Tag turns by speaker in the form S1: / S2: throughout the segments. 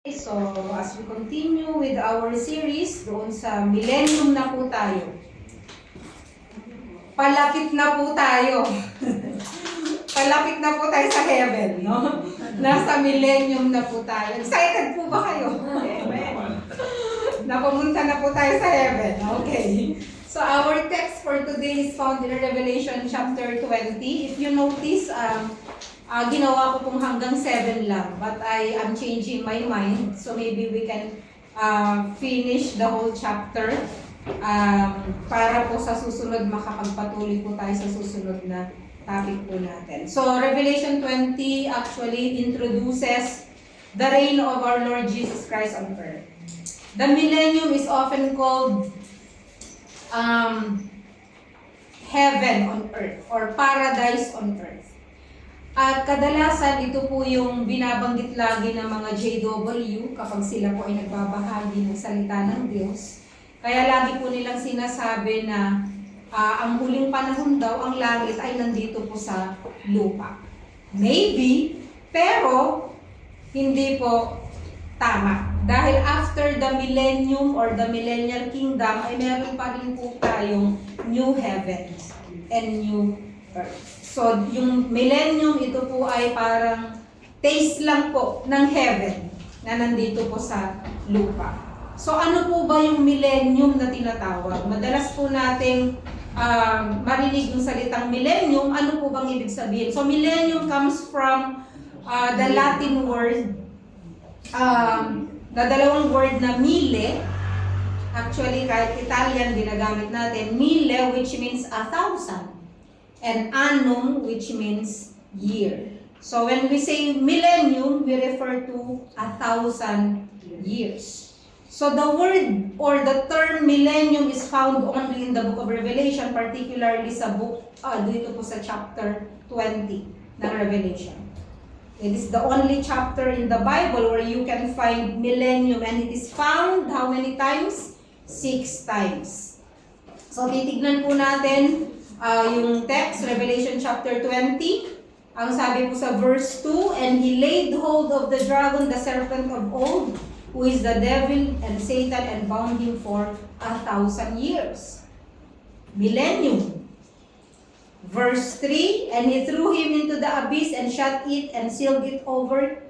S1: So, as we continue with our series, doon sa millennium na po tayo. Palapit na po tayo. Palapit na po tayo sa heaven, no? Nasa millennium na po tayo. Excited po ba kayo? Amen. Napumunta na po tayo sa heaven. Okay. So, our text for today is found in Revelation chapter 20. If you notice, ginawa ko pong hanggang 7 lang, but I am changing my mind, so maybe we can finish the whole chapter para po sa susunod makapagpatuloy po tayo sa susunod na topic po natin. So Revelation 20 actually introduces the reign of our Lord Jesus Christ on earth. The millennium is often called heaven on earth or paradise on earth. At kadalasan, ito po yung binabanggit lagi ng mga JW kapag sila po ay nagbabahagi ng salita ng Diyos. Kaya lagi po nilang sinasabi na ang huling panahon daw, ang langit ay nandito po sa lupa. Maybe, pero hindi po tama. Dahil after the millennium or the millennial kingdom, ay meron pa rin po tayong new heaven and new earth. So, yung millennium, ito po ay parang taste lang po ng heaven na nandito po sa lupa. So, ano po ba yung millennium na tinatawag? Madalas po nating marinig yung salitang millennium. Ano po bang ibig sabihin? So, millennium comes from the Latin word, na dalawang word na mille. Actually, kahit Italian ginagamit natin, mille, which means 1,000. And annum, which means year. So when we say millennium, we refer to 1,000 years. So the word or the term millennium is found only in the book of Revelation, particularly sa book, dito po sa chapter 20 ng Revelation. It is the only chapter in the Bible where you can find millennium, and it is found how many times? 6 times. So titignan po natin yung text, Revelation chapter 20, ang sabi po sa verse 2, and he laid hold of the dragon, the serpent of old, who is the devil and Satan, and bound him for 1,000 years. Millennium. Verse 3, and he threw him into the abyss and shut it and sealed it over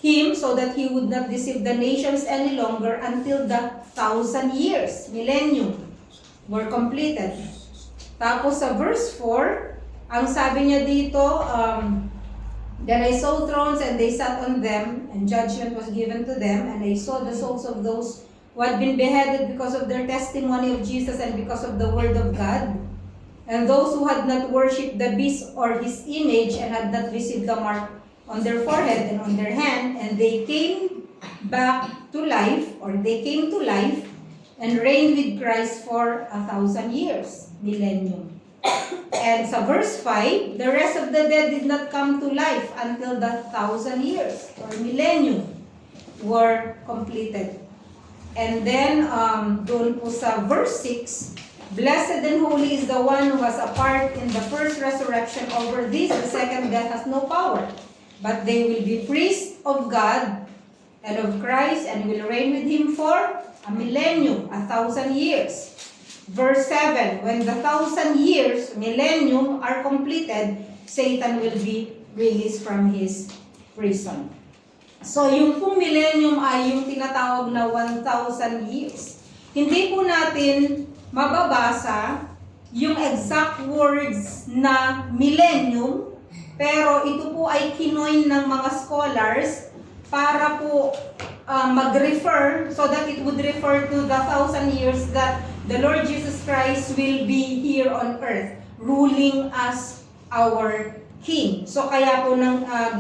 S1: him so that he would not deceive the nations any longer until the 1,000 years, millennium, were completed. Tapos sa verse 4, ang sabi niya dito, then I saw thrones and they sat on them, and judgment was given to them, and I saw the souls of those who had been beheaded because of their testimony of Jesus and because of the word of God, and those who had not worshipped the beast or his image and had not received the mark on their forehead and on their hand, and they came back to life, or they came to life, and reigned with Christ for 1,000 years. Millennium. And sa verse 5, the rest of the dead did not come to life until the 1,000 years or millennium were completed. And then doon po sa verse 6, blessed and holy is the one who has a part in the first resurrection. Over this the second death has no power, but they will be priests of God and of Christ, and will reign with him for a millennium, 1,000 years. Verse 7, when the 1,000 years, millennium, are completed, Satan will be released from his prison. So yung pong millennium ay yung tinatawag na 1,000 years. Hindi po natin mababasa yung exact words na millennium, pero ito po ay kinoin ng mga scholars para po mag-refer, so that it would refer to the 1,000 years that the Lord Jesus Christ will be here on earth, ruling as our King. So kaya po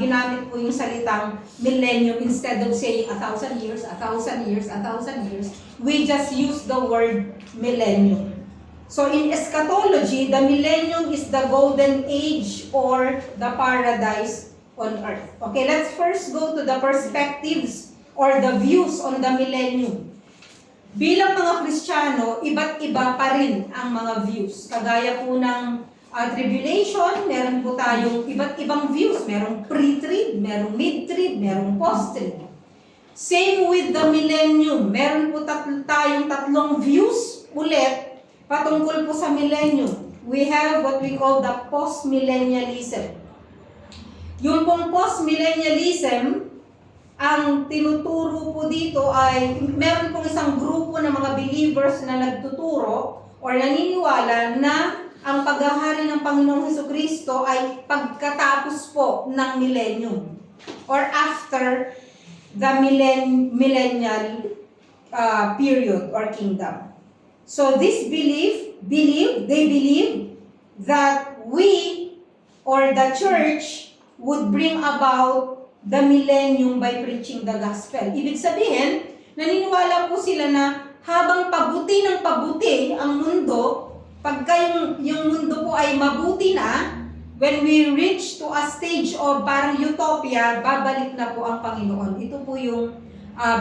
S1: ginamit po yung salitang millennium instead of saying 1,000 years, 1,000 years, 1,000 years. We just use the word millennium. So in eschatology, the millennium is the golden age or the paradise on earth. Okay, let's first go to the perspectives or the views on the millennium. Bilang mga Kristiyano, iba't iba pa rin ang mga views. Kagaya po ng tribulation, meron po tayong iba't ibang views. Merong pre-trib, merong mid-trib, merong post-trib. Same with the millennium. Meron po tayong tatlong views ulit patungkol po sa millennium. We have what we call the post-millennialism. Yung pong post-millennialism, ang tinuturo po dito ay meron pong isang grupo ng mga believers na nagtuturo or naniniwala na ang paghahari ng Panginoong Hesukristo ay pagkatapos po ng millennium or after the millennial period or kingdom. So this they believe that we or the church would bring about the millennium by preaching the gospel. Ibig sabihin, naniniwala po sila na habang pabuti ng pabuti ang mundo, pagka yung mundo po ay mabuti na, when we reach to a stage of parang utopia, babalik na po ang Panginoon. Ito po yung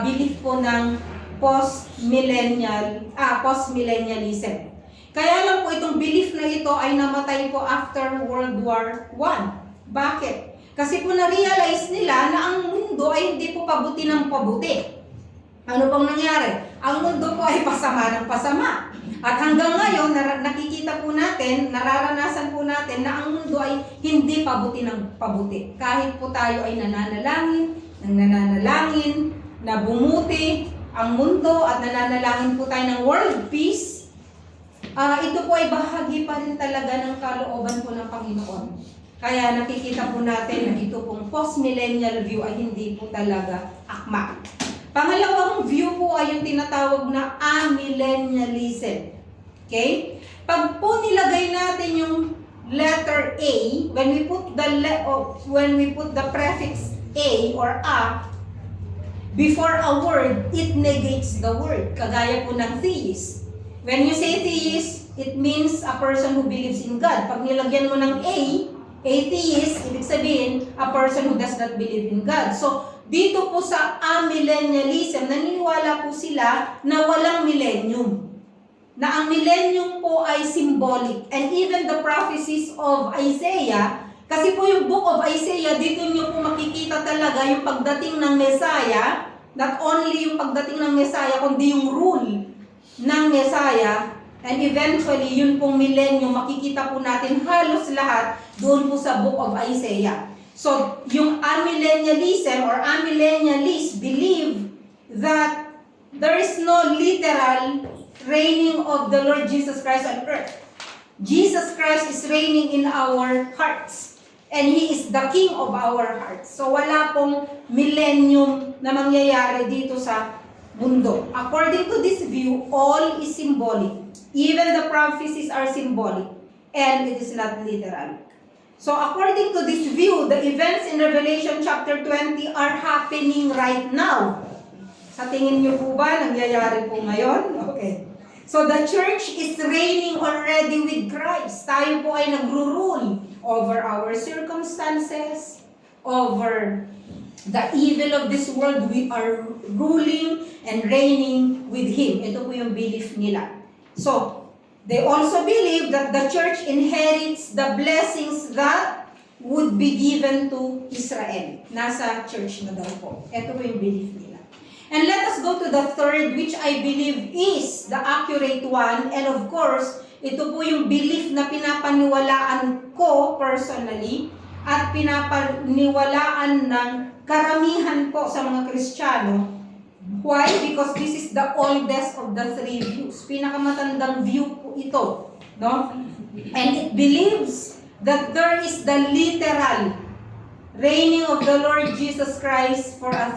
S1: belief po ng post-millennialism. Kaya lang po itong belief na ito ay namatay po after World War I. Bakit? Kasi po na-realize nila na ang mundo ay hindi po pabuti ng pabuti. Ano pong nangyari? Ang mundo po ay pasama ng pasama. At hanggang ngayon, nakikita po natin, nararanasan po natin na ang mundo ay hindi pabuti ng pabuti. Kahit po tayo ay nananalangin, na bumuti ang mundo at nananalangin po tayo ng world peace, ito po ay bahagi pa rin talaga ng kalooban po ng Panginoon. Kaya nakikita po natin na ito pong post-millennial view ay hindi po talaga akma. Pangalawang view po ay yung tinatawag na amillennialism. Okay? Pag po nilagay natin yung letter A, when we put the prefix A or a before a word, it negates the word. Kagaya po ng theist. When you say theist, it means a person who believes in God. Pag nilagyan mo ng atheist, ibig sabihin, a person who does not believe in God. So, dito po sa amillennialism, naniniwala po sila na walang millennium. Na ang millennium po ay symbolic. And even the prophecies of Isaiah, kasi po yung book of Isaiah, dito nyo po makikita talaga yung pagdating ng Messiah, not only yung pagdating ng Messiah, kundi yung rule ng Messiah. And eventually, yun pong millennium, makikita po natin halos lahat doon po sa book of Isaiah. So, yung amillennialism or amillennialists believe that there is no literal reigning of the Lord Jesus Christ on earth. Jesus Christ is reigning in our hearts. And He is the King of our hearts. So, wala pong millennium na mangyayari dito sa mundo. According to this view, all is symbolic. Even the prophecies are symbolic. And it is not literal. So according to this view, the events in Revelation chapter 20 are happening right now. Sa tingin niyo po ba, nangyayari po ngayon? Okay. So the church is reigning already with Christ. Tayo po ay nagro-rule over our circumstances, over the evil of this world. We are ruling and reigning with Him. Ito po yung belief nila. So, they also believe that the church inherits the blessings that would be given to Israel. Nasa church na daw po. Ito po yung belief nila. And let us go to the third, which I believe is the accurate one. And of course, ito po yung belief na pinapaniwalaan ko personally at pinapaniwalaan ng karamihan po sa mga Kristiyano. Why? Because this is the oldest of the three views. Pinakamatandang view po ito. No? And it believes that there is the literal reigning of the Lord Jesus Christ for 1,000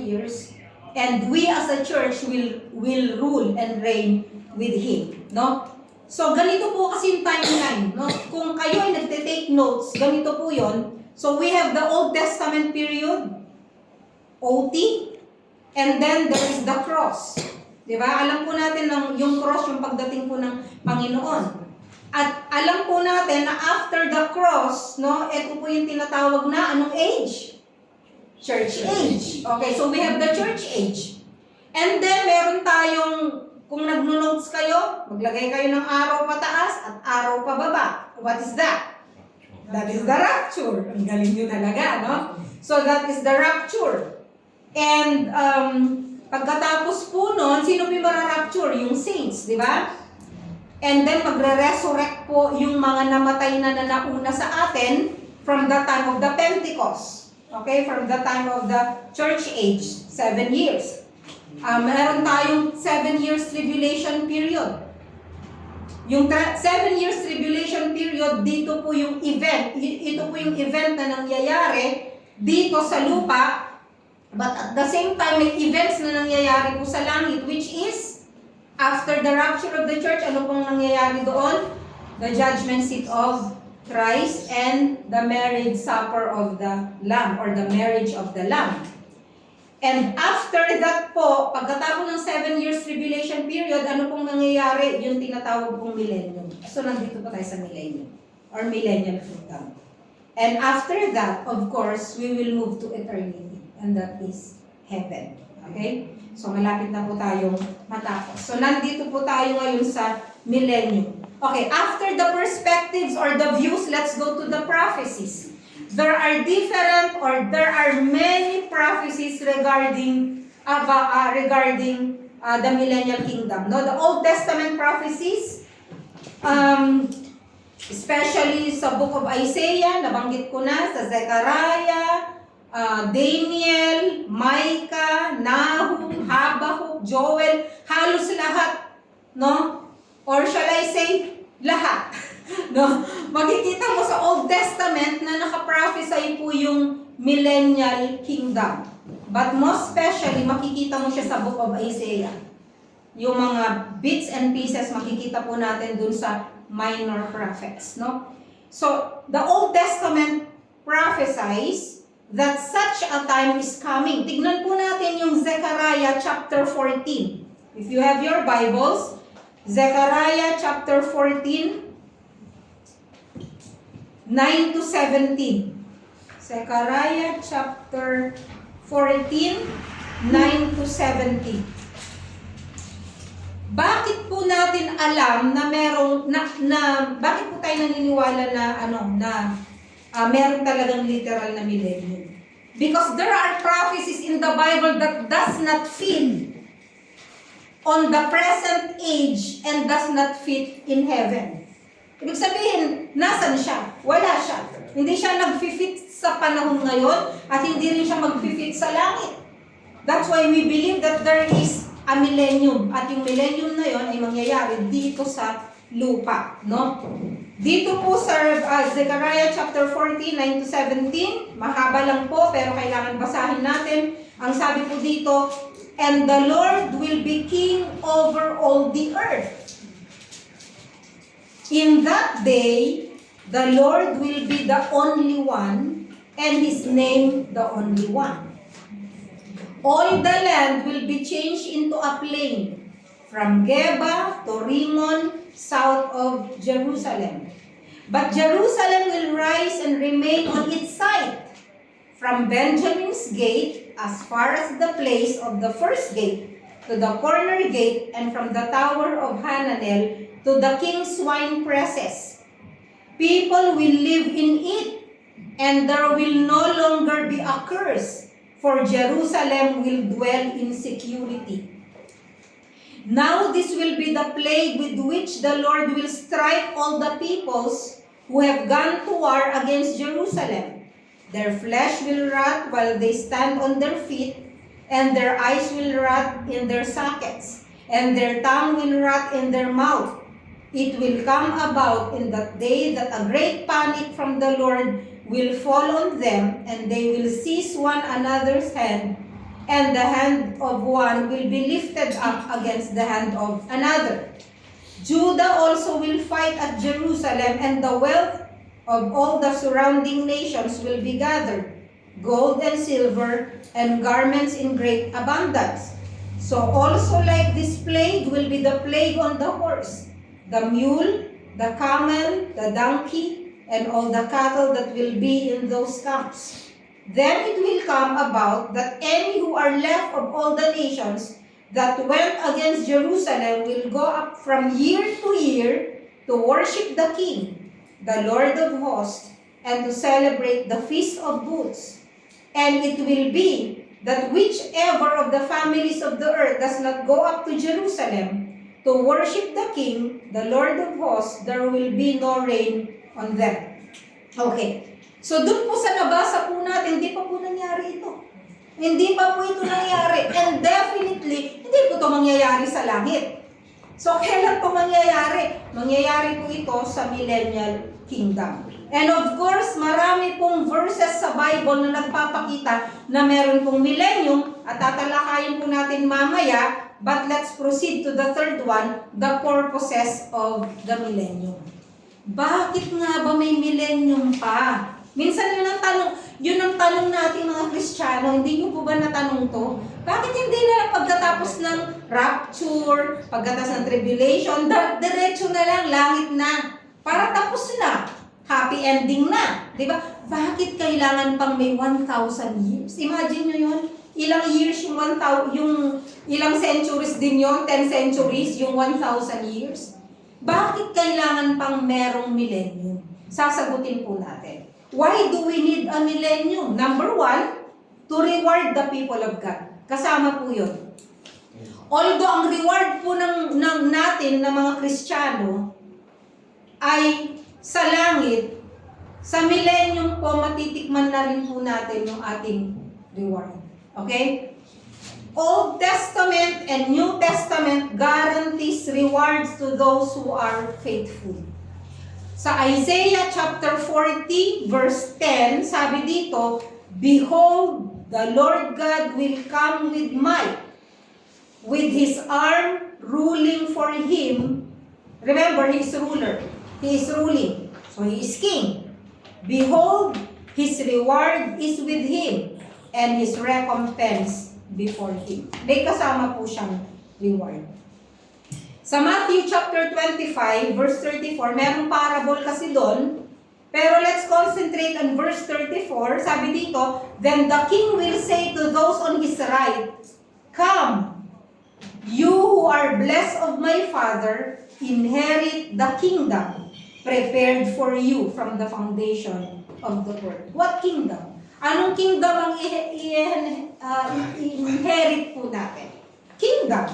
S1: years. And we as a church will rule and reign with Him. No? So, ganito po kasi yung timeline. No? Kung kayo ay nagte-take notes, ganito po yon. So, we have the Old Testament period, OT, and then there is the cross. Diba? Alam po natin yung cross, yung pagdating po ng Panginoon. At alam po natin na after the cross, no, ito po yung tinatawag na anong age? Church age. Okay, so we have the church age. And then meron tayong, kung nagno-notes kayo, maglagay kayo ng araw pataas at araw pababa. What is that? That is the rapture. Ang galing nyo talaga, no? So that is the rapture. And pagkatapos po nun, sino po yung mararapture? Yung saints, di ba? And then magre-resurrect po yung mga namatay na nauna sa atin from the time of the Pentecost. Okay? From the time of the church age, 7 years. Meron tayong 7 years tribulation period. Yung 7 years tribulation period, dito po yung event. Ito po yung event na nangyayari dito sa lupa. But at the same time, may events na nangyayari po sa langit, which is, after the rapture of the church, ano pong nangyayari doon? The judgment seat of Christ and the marriage supper of the Lamb, or the marriage of the Lamb. And after that po, pagkatapos ng 7 years tribulation period, ano pong nangyayari? Yung tinatawag pong millennium. So, nandito pa tayo sa millennium, or millennial kingdom. And after that, of course, we will move to eternity, and that is heaven. Okay? So, malapit na po tayong matapos. So, nandito po tayo ngayon sa millennium. Okay, after the perspectives or the views, let's go to the prophecies. There are different, or there are many prophecies regarding the millennial kingdom. No, the Old Testament prophecies, especially sa book of Isaiah, nabanggit ko na, sa Zechariah, Daniel, Micah, Nahum, Habakkuk, Joel, halos lahat, no? Or shall I say, lahat. No? Makikita mo sa Old Testament na nakaprophesy po yung millennial kingdom. But most especially, makikita mo siya sa book of Isaiah. Yung mga bits and pieces, makikita po natin dun sa minor prophets. No? So, the Old Testament prophesies that such a time is coming. Tignan po natin yung Zechariah chapter 14. If you have your Bibles, Zechariah chapter 14, 9 to 17. Zechariah chapter 14, 9 to 17. Bakit po natin alam na merong bakit po tayo naniniwala na meron talagang literal na millennium? Because there are prophecies in the Bible that does not fit on the present age and does not fit in heaven. Ibig sabihin, nasan siya? Wala siya. Hindi siya nag-fit sa panahon ngayon at hindi rin siya mag-fit sa langit. That's why we believe that there is a millennium. At yung millennium na yon ay mangyayari dito sa lupa. No? Dito po sa Zechariah chapter 14, 9 to 17, mahaba lang po pero kailangan basahin natin. Ang sabi po dito, and the Lord will be king over all the earth. In that day, the Lord will be the only one, and His name the only one. All the land will be changed into a plain, from Geba to Rimmon, south of Jerusalem. But Jerusalem will rise and remain on its site, from Benjamin's gate as far as the place of the first gate to the corner gate, and from the tower of Hananel to the king's wine presses. People will live in it, and there will no longer be a curse, for Jerusalem will dwell in security. Now this will be the plague with which the Lord will strike all the peoples who have gone to war against Jerusalem. Their flesh will rot while they stand on their feet, and their eyes will rot in their sockets, and their tongue will rot in their mouth. It will come about in that day that a great panic from the Lord will fall on them, and they will seize one another's hand, and the hand of one will be lifted up against the hand of another. Judah also will fight at Jerusalem, and the wealth of all the surrounding nations will be gathered, gold and silver, and garments in great abundance. So also like this plague will be the plague on the horse, the mule, the camel, the donkey, and all the cattle that will be in those camps. Then it will come about that any who are left of all the nations that went against Jerusalem will go up from year to year to worship the King, the Lord of hosts, and to celebrate the Feast of Booths. And it will be that whichever of the families of the earth does not go up to Jerusalem to worship the King, the Lord of hosts, there will be no rain on them. Okay. So dun po sa nabasa po natin, hindi pa po nangyari ito. Hindi pa po ito nangyari. And definitely, hindi po ito mangyayari sa langit. So kailan po mangyayari? Mangyayari po ito sa millennial kingdom. And of course, marami pong verses sa Bible na nagpapakita na meron pong millennium at tatalakayin po natin mamaya. But let's proceed to the third one, the purposes of the millennium. Bakit nga ba may millennium pa? Minsan yun ang tanong natin mga Kristiyano, hindi nyo po ba natanong to? Bakit hindi na lang pagkatapos ng rapture, pagkatapos ng tribulation, diretso na lang, langit na, para tapos na, happy ending na, di ba? Bakit kailangan pang may 1,000 years? Imagine nyo yun, ilang years yung 1,000, yung ilang centuries din yon, 10 centuries, yung 1,000 years? Bakit kailangan pang merong millennium? Sasagutin po natin. Why do we need a millennium? Number one, to reward the people of God. Kasama po yun. Although ang reward po natin na mga Kristiyano ay sa langit, sa millennium po matitikman na rin po natin yung ating reward. Okay? Old Testament and New Testament guarantees rewards to those who are faithful. Sa Isaiah chapter 40 verse 10, sabi dito, "Behold, the Lord God will come with might, with His arm ruling for Him." Remember, He is ruler. He is ruling. So He is king. "Behold, His reward is with Him, and His recompense before Him." May kasama po siyang reward. Sa Matthew chapter 25, verse 34, merong parable kasi doon. Pero let's concentrate on verse 34. Sabi dito, "Then the king will say to those on his right, 'Come, you who are blessed of my Father, inherit the kingdom prepared for you from the foundation of the world.'" What kingdom? Anong kingdom ang i-inherit po natin? Kingdom.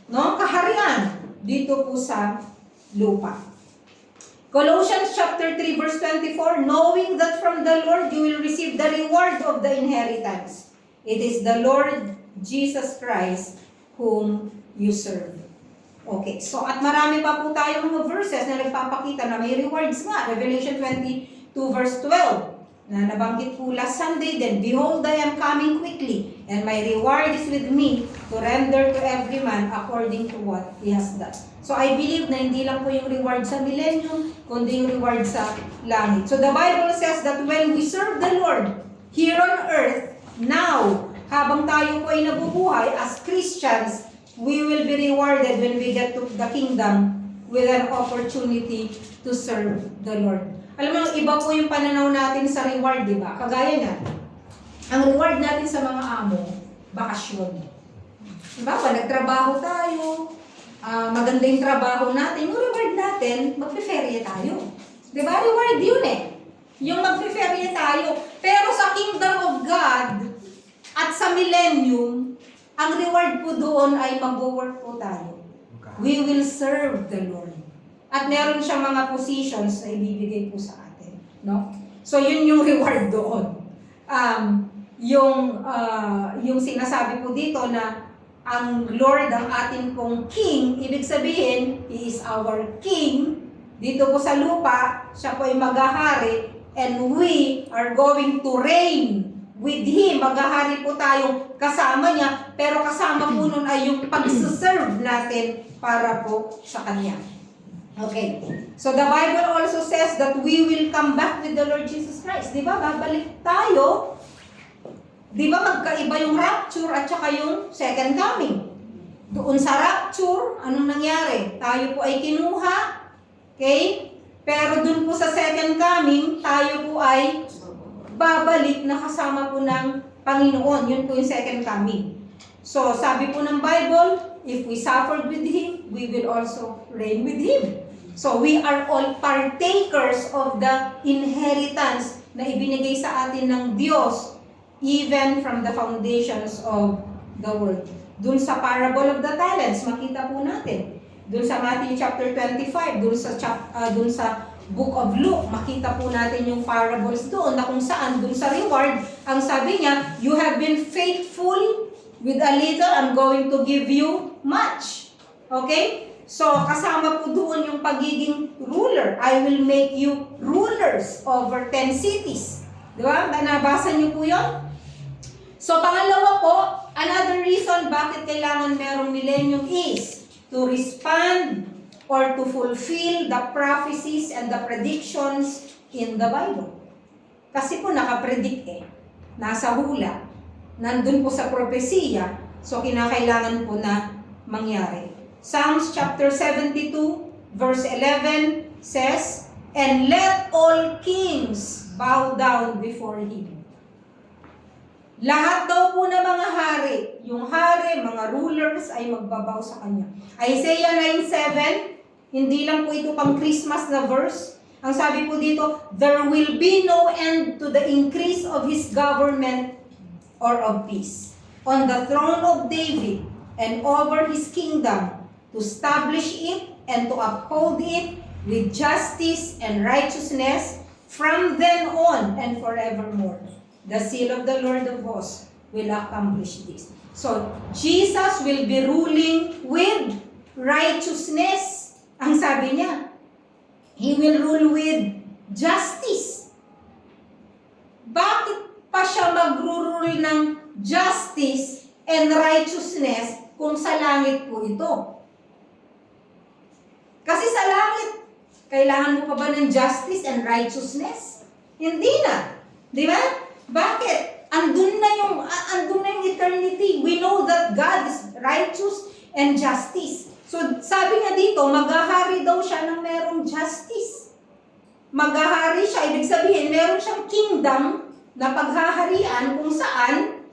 S1: No? Kaharian. Dito po sa lupa. Colossians chapter 3 verse 24, "Knowing that from the Lord you will receive the reward of the inheritance. It is the Lord Jesus Christ whom you serve." Okay, so at marami pa po tayong mga verses na nagpapakita na may rewards nga. Revelation 22 verse 12. Na nabanggit po last Sunday din, "Behold, I am coming quickly, and my reward is with me to render to every man according to what he has done." So I believe na hindi lang po yung reward sa millennium, kundi yung reward sa langit. So the Bible says that when we serve the Lord here on earth, now, habang tayo po ay nabubuhay as Christians, we will be rewarded when we get to the kingdom with an opportunity to serve the Lord. Alam mo, iba po yung pananaw natin sa reward, di ba? Kagaya na, ang reward natin sa mga amo, bakasyon. Diba? Pag nagtrabaho tayo, maganda yung trabaho natin, yung reward natin, magpe-ferye tayo. Diba? Reward yun eh. Yung magpe-ferye tayo. Pero sa kingdom of God, at sa millennium, ang reward po doon ay mag-work po tayo. We will serve the Lord. At meron siyang mga positions na ibibigay po sa atin, no? So yun yung reward doon. Yung sinasabi po dito na ang Lord ang ating pong King, ibig sabihin, He is our King. Dito po sa lupa, siya po ay maghahari, and we are going to reign with Him. Maghahari po tayong kasama niya, pero kasama po nun ay yung pagsuserve natin para po sa Kanya. Okay. So the Bible also says that we will come back with the Lord Jesus Christ. Di ba? Babalik tayo. Di ba magkaiba yung rapture at saka yung second coming? Doon sa rapture, anong nangyari? Tayo po ay kinuha. Okay? Pero doon po sa second coming, tayo po ay babalik na kasama po ng Panginoon. Yun po yung second coming. So sabi po ng Bible, if we suffered with Him, we will also reign with Him. So we are all partakers of the inheritance na ibinigay sa atin ng Diyos even from the foundations of the world. Dun sa parable of the talents, makita po natin. Dun sa Matthew chapter 25, dun sa book of Luke, makita po natin yung parables doon na kung saan, dun sa reward, ang sabi niya, you have been faithful with a little, I'm going to give you much. Okay? So, kasama po doon yung pagiging ruler. I will make you rulers over 10 cities. Di ba? Nabasa niyo po yun? So, pangalawa po, another reason bakit kailangan merong millennium is to respond or to fulfill the prophecies and the predictions in the Bible. Kasi po nakapredict nasa hula, nandun po sa propesiya, so kinakailangan po na mangyari. Psalms chapter 72 verse 11 says, "And let all kings bow down before Him." Lahat daw po ng mga hari, yung hari, mga rulers ay magbabaw sa Kanya. Isaiah 9:7, hindi lang po ito pang Christmas na verse. Ang sabi po dito, there will be no end to the increase of His government or of peace on the throne of David and over His kingdom, to establish it and to uphold it with justice and righteousness from then on and forevermore. The seal of the Lord of hosts will accomplish this. So, Jesus will be ruling with righteousness. Ang sabi niya, He will rule with justice. Bakit pa siya mag-rule ng justice and righteousness kung sa langit po ito? Kasi sa langit, kailangan mo pa ba ng justice and righteousness? Hindi na. Di ba? Bakit? Andun na yung eternity. We know that God is righteous and justice. So, sabi nga dito, maghahari daw siya ng merong justice. Maghahari siya, ibig sabihin, meron siyang kingdom na paghaharian kung saan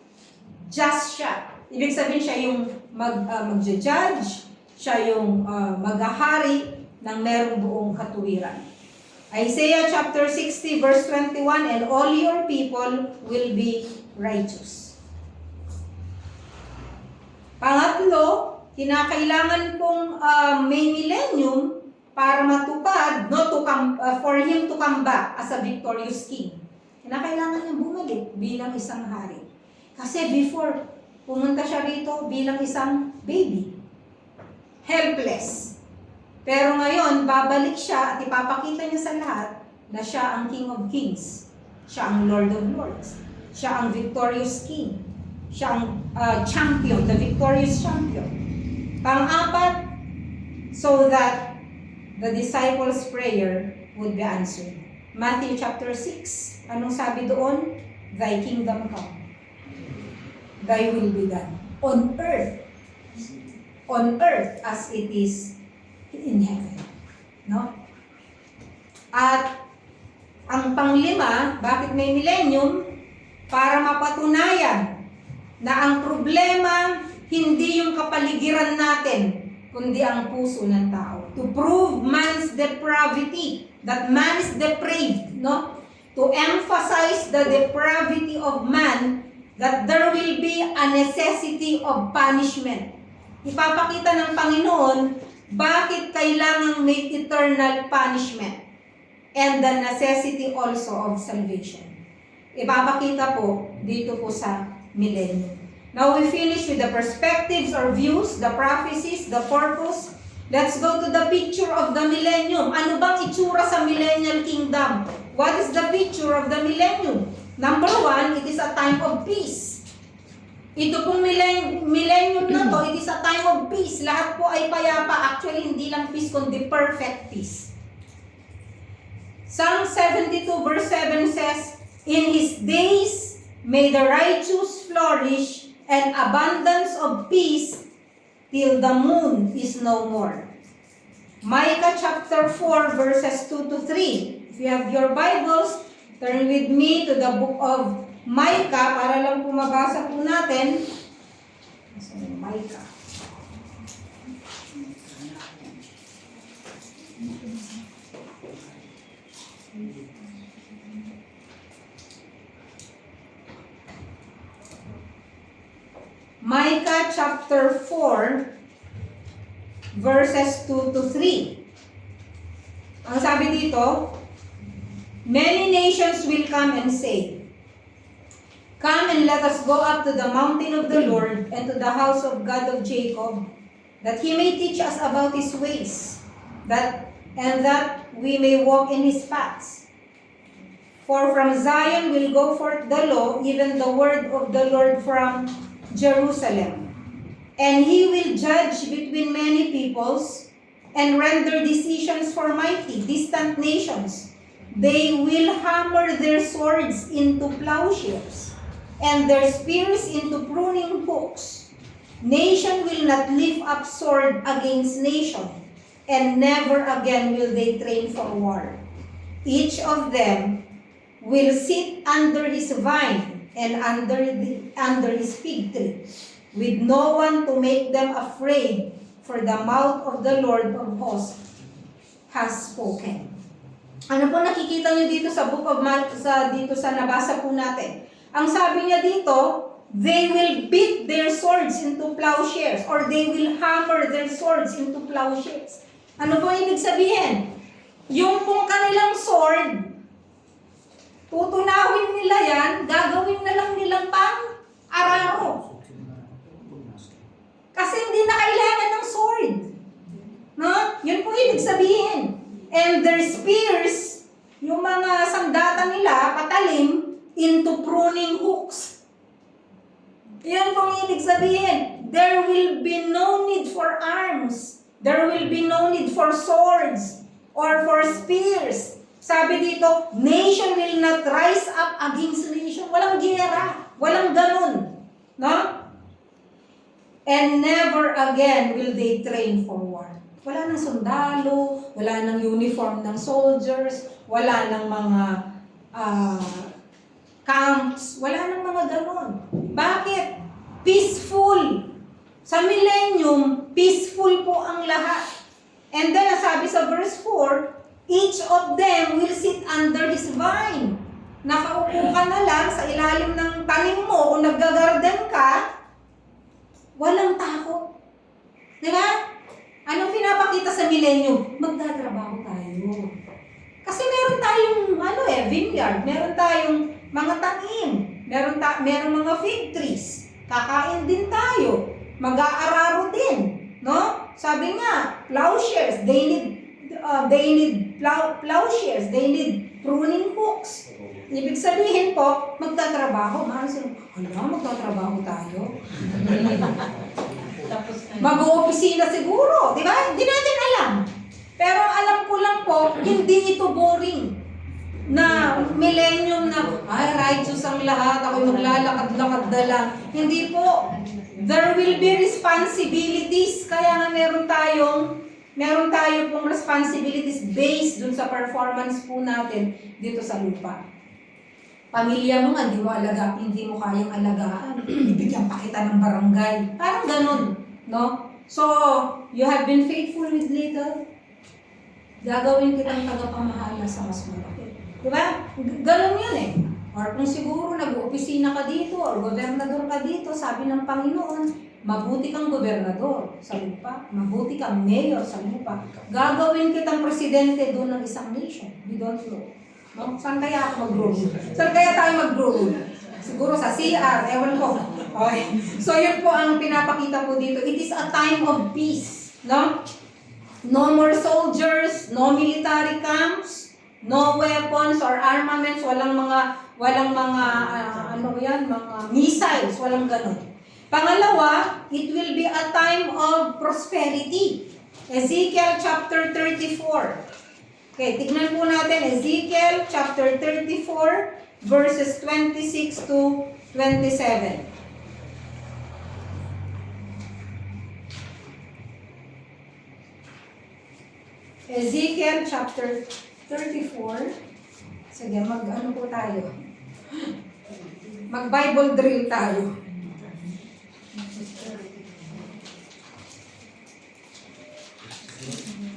S1: just siya. Ibig sabihin siya yung mag-judge, siya yung maghahari ng merong buong katuwiran. Isaiah chapter 60 verse 21, "And all your people will be righteous." Pangatlo, kinakailangan pong may millennium para matupad, for Him to come back as a victorious king. Kinakailangan niyang bumalik bilang isang hari. Kasi before, pumunta siya rito bilang isang baby. Helpless. Pero ngayon, babalik siya at ipapakita niya sa lahat na siya ang King of Kings. Siya ang Lord of Lords. Siya ang victorious King. Siya ang champion, the victorious champion. Pang-apat, so that the disciples' prayer would be answered. Matthew chapter 6, anong sabi doon? Thy kingdom come. Thy will be done. On earth as it is in heaven. No? At ang panglima, bakit may millennium? Para mapatunayan na ang problema hindi yung kapaligiran natin, kundi ang puso ng tao. To prove man's depravity, that man is depraved, no? To emphasize the depravity of man, that there will be a necessity of punishment. Ipapakita ng Panginoon bakit kailangang may eternal punishment and the necessity also of salvation. Ipapakita po dito po sa millennium. Now we finish with the perspectives or views, the prophecies, the purpose. Let's go to the picture of the millennium. Ano bang itsura sa millennial kingdom? What is the picture of the millennium? Number one, it is a time of peace. Ito pong millennium na to, it is a time of peace. Lahat po ay payapa. Actually, hindi lang peace, kundi perfect peace. Psalm 72 verse 7 says, "In His days may the righteous flourish, and abundance of peace till the moon is no more." Micah chapter 4 verses 2 to 3. If you have your Bibles, turn with me to the book of Micah para lang po mabasa po natin. So, Micah. Micah chapter 4, verses 2 to 3. Ang sabi dito, many nations will come and say, come and let us go up to the mountain of the Lord and to the house of God of Jacob, that he may teach us about his ways, that we may walk in his paths. For from Zion will go forth the law, even the word of the Lord from Jerusalem. And he will judge between many peoples, and render decisions for mighty, distant nations. They will hammer their swords into plowshares, and their spears into pruning hooks. Nation will not lift up sword against nation, and never again will they train for war. Each of them will sit under his vine and under his fig tree, with no one to make them afraid, for the mouth of the Lord of hosts has spoken. Ano po nakikita niyo dito sa book of dito sa nabasa po natin? Ang sabi niya dito, they will beat their swords into plowshares, or they will hammer their swords into plowshares. Ano po ibig sabihin? Yung pong kanilang sword, tutunawin nila yan, gagawin na lang nilang pang-araro. Kasi hindi na kailangan ng sword. No? Yun po ibig sabihin. And their spears, yung mga sandata nila, patalim, into pruning hooks. Yan po ibig sabihin. There will be no need for arms. There will be no need for swords or for spears. Sabi dito, nation will not rise up against nation. Walang giyera. Walang ganun. No? And never again will they train for war. Wala nang sundalo, wala nang uniform ng soldiers, wala nang mga camps, wala nang mga ganon. Bakit? Peaceful. Sa millennium, peaceful po ang lahat. And then, sabi sa verse 4, each of them will sit under his vine. Nakaupo ka na lang sa ilalim ng tanim mo, kung naggagarden ka, walang takot. Di ba? Anong pinapakita sa millennium? Magtatrabaho tayo. Kasi meron tayong vineyard, meron tayong mga tanim, meron mga fig trees. Kakain din tayo. Mag-aararo din, no? Sabi nga, plowshares, they need plowshares, they need pruning hooks. Ibig sabihin po, magtatrabaho. Magtatrabaho tayo. Mag-opisina siguro, di ba? Hindi natin alam. Pero alam ko lang po, hindi ito boring. Na millennium na, righteous ang lahat, ako'y maglalakad-lakad na lang. Hindi po. There will be responsibilities. Kaya nga meron tayo pong responsibilities based dun sa performance po natin dito sa lupa. Pamilya mo nga, hindi mo kayang alagaan. Ibigyan pa kita ng barangay. Parang ganun, no? So, you have been faithful with little, gagawin kitang tagapamahala sa mas malaki. Diba? Ganun yun eh. Or kung siguro nag-opisina ka dito, or gobernador ka dito, sabi ng Panginoon, mabuti kang gobernador sa lupa, mabuti kang mayor sa lupa. Gagawin kitang presidente doon ng isang nation. We don't know. No? Saan kaya ako mag-rule? Saan kaya tayo mag-rule? Siguro sa CR, ewan ko. Okay. So yun po ang pinapakita po dito. It is a time of peace. No? No more soldiers, no military camps, no weapons or armaments, walang mga missiles, walang ganun. Pangalawa, it will be a time of prosperity. Ezekiel chapter 34. Okay, tignan po natin Ezekiel chapter 34 verses 26 to 27. Ezekiel chapter 34. Sige, mag-ano po tayo? Mag-Bible drill tayo.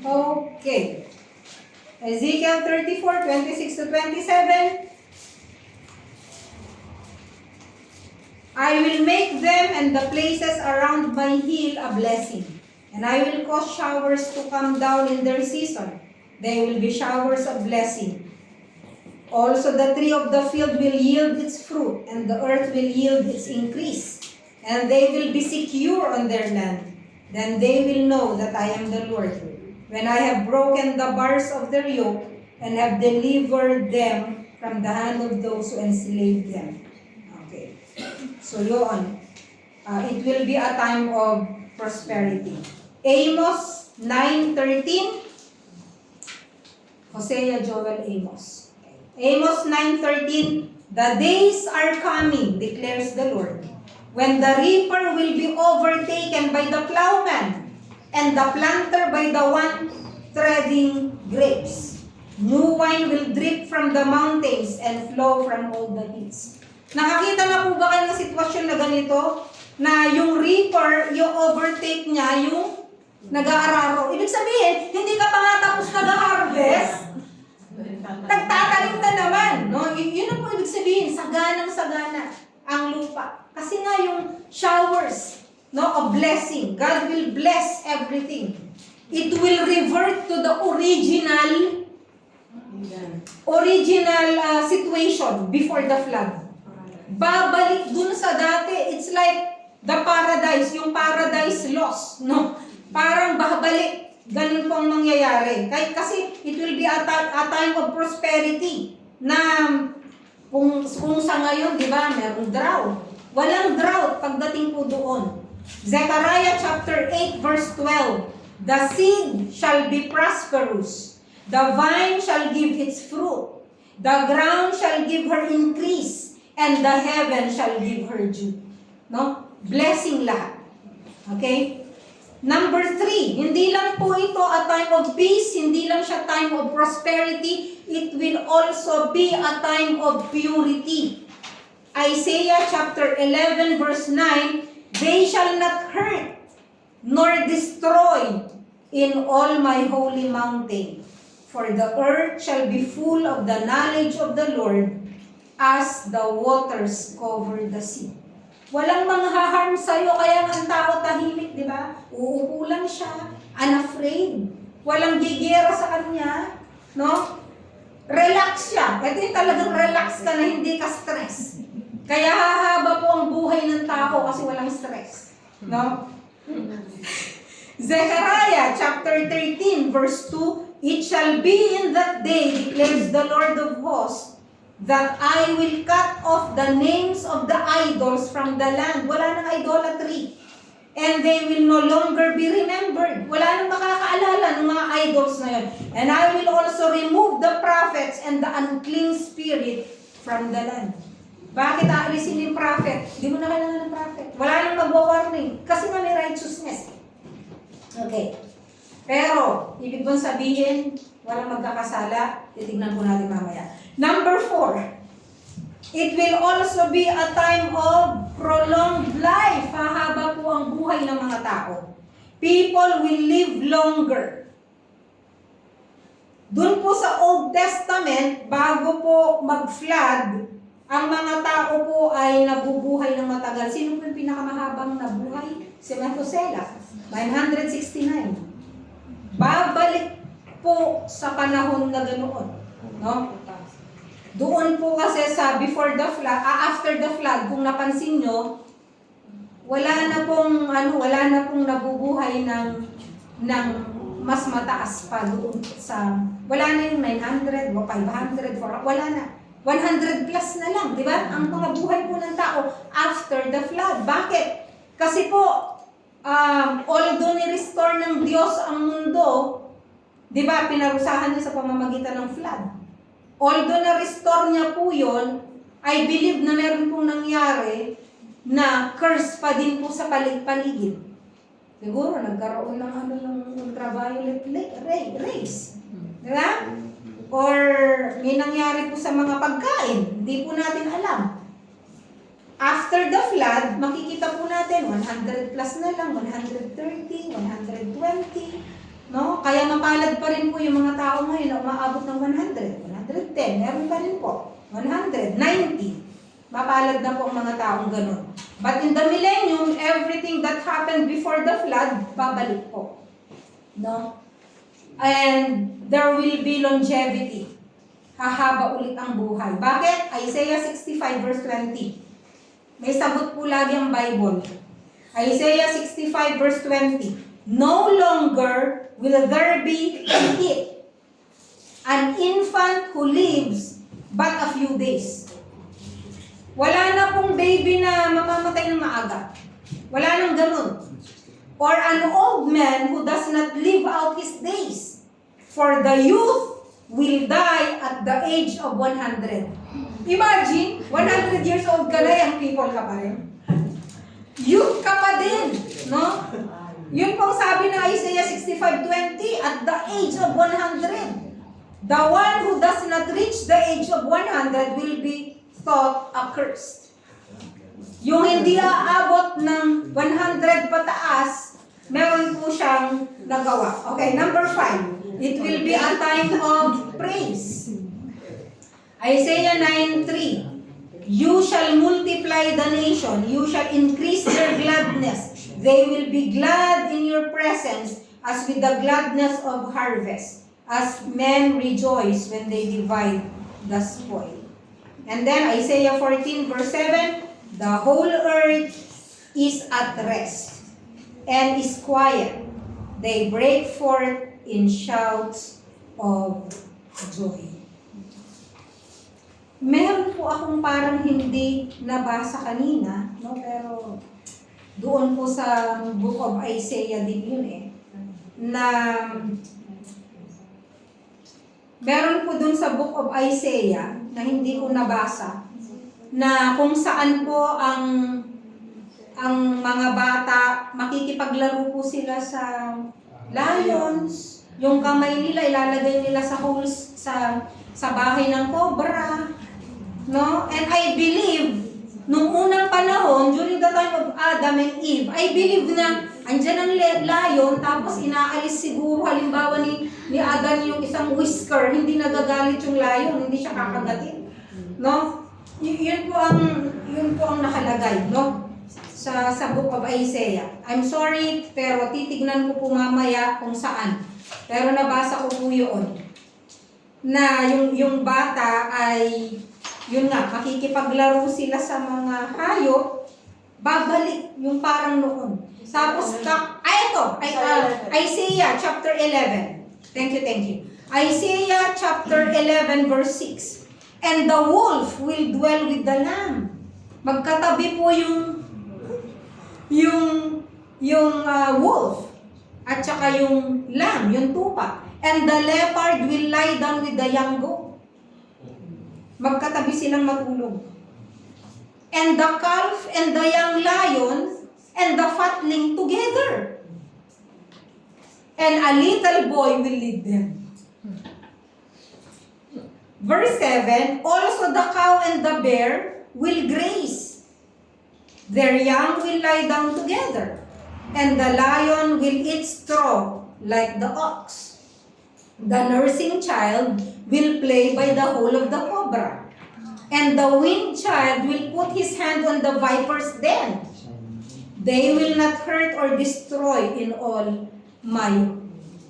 S1: Okay. Ezekiel 34, 26 to 27. I will make them and the places around my hill a blessing. And I will cause showers to come down in their season. They will be showers of blessing. Also the tree of the field will yield its fruit, and the earth will yield its increase. And they will be secure on their land. Then they will know that I am the Lord, when I have broken the bars of their yoke, and have delivered them from the hand of those who enslaved them. Okay. So yun. It will be a time of prosperity. Amos 9:13. Hosea, Joel, Amos. Amos 9:13. The days are coming, declares the Lord, when the reaper will be overtaken by the plowman, and the planter by the one treading grapes. New wine will drip from the mountains and flow from all the hills. Nakakita na po ba kayo ng sitwasyon na ganito? Na yung reaper, yung overtake niya, yung nag-aararo. Ibig sabihin, hindi ka pa nga tapos nag-harvest, nagtatanim na naman. No? Yun ang po ibig sabihin, saganang-sagana ang lupa. Kasi nga yung showers, no, of blessing. God will bless everything. It will revert to the original situation before the flood. Babalik dun sa dati. It's like the paradise, yung paradise lost, no? Parang babalik. Ganun pong mangyayari. Kasi it will be a time of prosperity na kung sa ngayon, di ba, merong drought. Walang drought pagdating po doon. Zechariah chapter 8 verse 12. The seed shall be prosperous. The vine shall give its fruit. The ground shall give her increase. And the heaven shall give her dew. No? Blessing lahat. Okay? Number 3, hindi lang po ito a time of peace, hindi lang siya time of prosperity, it will also be a time of purity. Isaiah chapter 11 verse 9, they shall not hurt nor destroy in all my holy mountain, for the earth shall be full of the knowledge of the Lord as the waters cover the sea. Walang manghaharm sa'yo, kaya ang tao tahimik, di ba? Uupo lang siya, unafraid. Walang gigera sa kanya, no? Relax siya. Ito yung talagang relax ka na hindi ka stress. Kaya hahaba po ang buhay ng tao kasi walang stress, no? Zechariah chapter 13 verse 2, it shall be in that day, declares the Lord of hosts, that I will cut off the names of the idols from the land. Wala nang idolatry. And they will no longer be remembered. Wala nang makakaalala ng mga idols na yun. And I will also remove the prophets and the unclean spirit from the land. Bakit aalisin yung prophet? Hindi mo na kailangan ng prophet. Wala nang magwa-warning. Kasi nga may righteousness. Okay. Pero, ibig bang sabihin, walang magkakasala? Titignan po natin mamaya. Number 4, it will also be a time of prolonged life. Hahaba po ang buhay ng mga tao. People will live longer. Doon po sa Old Testament, bago po mag-flood, ang mga tao po ay nabubuhay ng matagal. Sino po yung pinakamahabang nabuhay? Si Methuselah, 969. Babalik po sa panahon na ganoon. No? Doon po kasi sa before the flood, after the flood, kung napansin nyo, wala na pong nabubuhay ng mas mataas pa doon sa, wala na yung 900 o 500, wala na. 100 plus na lang, di ba? Ang mga buhay po ng tao after the flood. Bakit? Kasi po, although ni-restore ng Diyos ang mundo, di ba, pinarusahan niya sa pamamagitan ng flood. Although na-restore niya po yun, I believe na meron pong nangyari na curse pa din po sa paligid. Siguro, nagkaroon ng ultraviolet rays. Diba? Or may nangyari po sa mga pagkain. Hindi po natin alam. After the flood, makikita po natin 100 plus na lang, 130, 120, no? Kaya mapalad pa rin po yung mga tao ngayon na umaabot ng 100, 110, meron pa rin po, 190. Mapalad na po ang mga taong ganun. But in the millennium, everything that happened before the flood, babalik po. No? And there will be longevity. Hahaba ulit ang buhay. Bakit? Isaiah 65 verse 20. May sagot po lagi ang Bible. Isaiah 65 verse 20. No longer will there be in it an infant who lives but a few days. Wala na pong baby na mamamatay ng maaga. Wala nang ganun. Or an old man who does not live out his days. For the youth will die at the age of 100. Imagine, 100 years old ka na, young people ka pa rin. Youth ka pa din, no? Yun pong sabi ng Isaiah 65:20, at the age of 100. The one who does not reach the age of 100 will be thought accursed. Yung hindi aabot ng 100 pataas, meron po siyang nagawa. Okay, number 5. It will be a time of praise. Isaiah 9:3. You shall multiply the nation. You shall increase their gladness. They will be glad in your presence as with the gladness of harvest, as men rejoice when they divide the spoil. And then Isaiah 14 verse 7. The whole earth is at rest and is quiet. They break forth in shouts of joy. Meron po akong parang hindi nabasa kanina, no? Pero doon po sa Book of Isaiah din yun na meron po doon sa Book of Isaiah na hindi ko nabasa, na kung saan po ang mga bata, makikipaglaro po sila sa lions, yung kamay nila ilalagay nila sa holes sa bahay ng cobra, no? And I believe nung unang panahon, during the time of Adam and Eve, I believe na andyan ang lion, tapos inaalis siguro halimbawa ni Adam yung isang whisker, hindi nagagalit yung lion, hindi siya kakagatin, no? Yun po ang nakalagay, no? Sa Book of Isaiah. I'm sorry, pero titignan ko po mamaya kung saan. Pero nabasa ko po yun. Na yung bata ay, yun nga, makikipaglaro sila sa mga hayop, babalik yung parang noon. Tapos, Isaiah chapter 11. Thank you. Isaiah chapter 11 verse 6. And the wolf will dwell with the lamb. Magkatabi po yung wolf at saka yung lamb, yung tupa. And the leopard will lie down with the young goat. Magkatabi silang matulog. And the calf and the young lion and the fatling together. And a little boy will lead them. Verse 7, also the cow and the bear will graze. Their young will lie down together, and the lion will eat straw like the ox. The nursing child will play by the hole of the cobra, and the weaned child will put his hand on the viper's den. They will not hurt or destroy in all my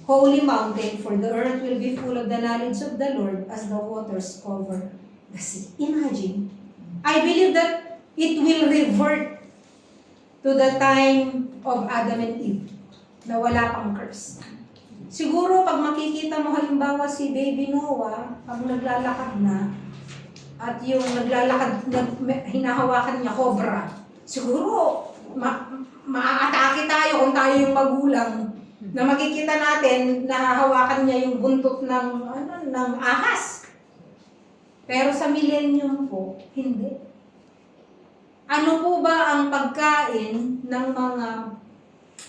S1: holy mountain, for the earth will be full of the knowledge of the Lord as the waters cover the sea. Imagine, I believe that it will revert to the time of Adam and Eve, na wala pang curse. Siguro pag makikita mo halimbawa si Baby Noah, pag naglalakad na, at yung hinahawakan niya cobra, siguro maaatake tayo kung tayo yung magulang, na makikita natin na hawakan niya yung buntot ng ahas. Pero sa millennium po, hindi. Ano po ba ang pagkain ng mga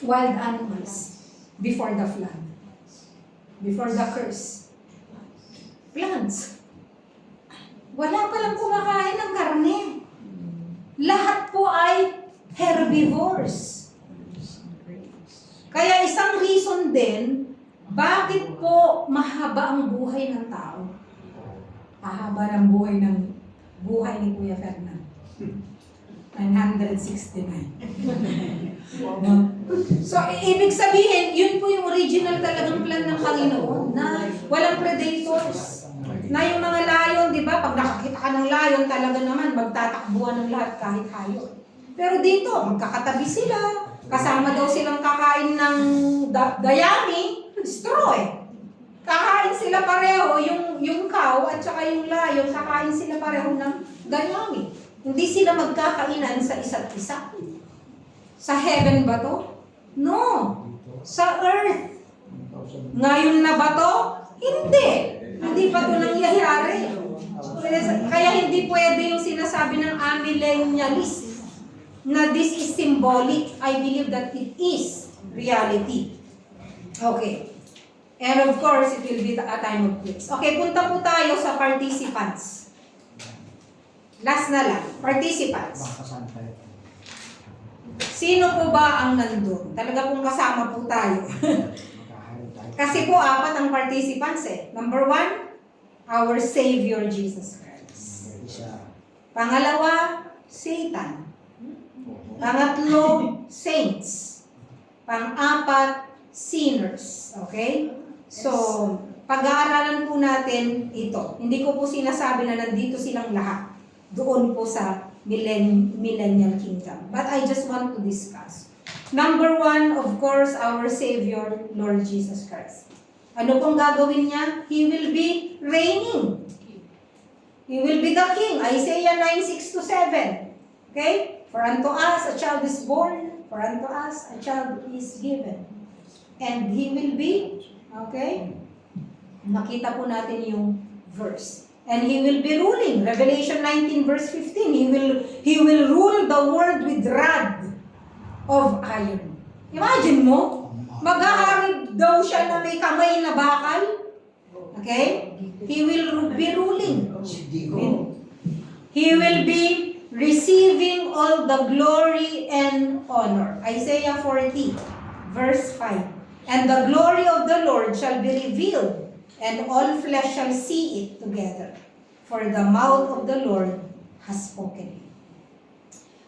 S1: wild animals before the flood? Before the curse? Plants. Wala palang kumakain ng karne. Lahat po ay herbivores. Kaya isang reason din, bakit po mahaba ang buhay ng tao? Mahaba ng buhay ni Kuya Fernand. 969. No? So, ibig sabihin, yun po yung original talagang plan ng Panginoon na walang predators. Na yung mga lion, di ba? Pag nakakita ka ng lion, talaga naman magtatakbuhan ng lahat kahit hayop. Pero dito, magkakatabi sila. Kasama daw silang kakain ng dayami, straw eh. Kakain sila pareho, yung cow at saka yung lion, kakain sila pareho ng dayami. Hindi sila magkakainan sa isa't isa. Sa heaven ba to? No. Sa earth. Ngayon na ba to? Hindi. Hindi pa to nangyayari. Kaya hindi pwede yung sinasabi ng amillennialist na this is symbolic. I believe that it is reality. Okay. And of course, it will be a time of grace. Okay, punta po tayo sa participants. Last na lang. Participants. Sino po ba ang nandun? Talaga pong kasama po tayo. Kasi po, 4 ang participants eh. Number 1, our Savior Jesus Christ. Pangalawa, Satan. Pangatlo, saints. Pang-4, sinners. Okay? So, pag-aaralan po natin ito. Hindi ko po sinasabi na nandito silang lahat. Doon po sa millennial kingdom. But I just want to discuss. Number 1, of course, our Savior, Lord Jesus Christ. Ano pong gagawin niya? He will be reigning. He will be the King. Isaiah 9:6-7. Okay? For unto us a child is born, for unto us a child is given. And He will be, okay? Nakita po natin yung verse. And He will be ruling. Revelation 19:15. He will rule the world with rod of iron. Imagine mo, maghahari daw siya na may kamay na bakal. Okay? He will be ruling. He will be receiving all the glory and honor. Isaiah 40:5. And the glory of the Lord shall be revealed, and all flesh shall see it together. For the mouth of the Lord has spoken.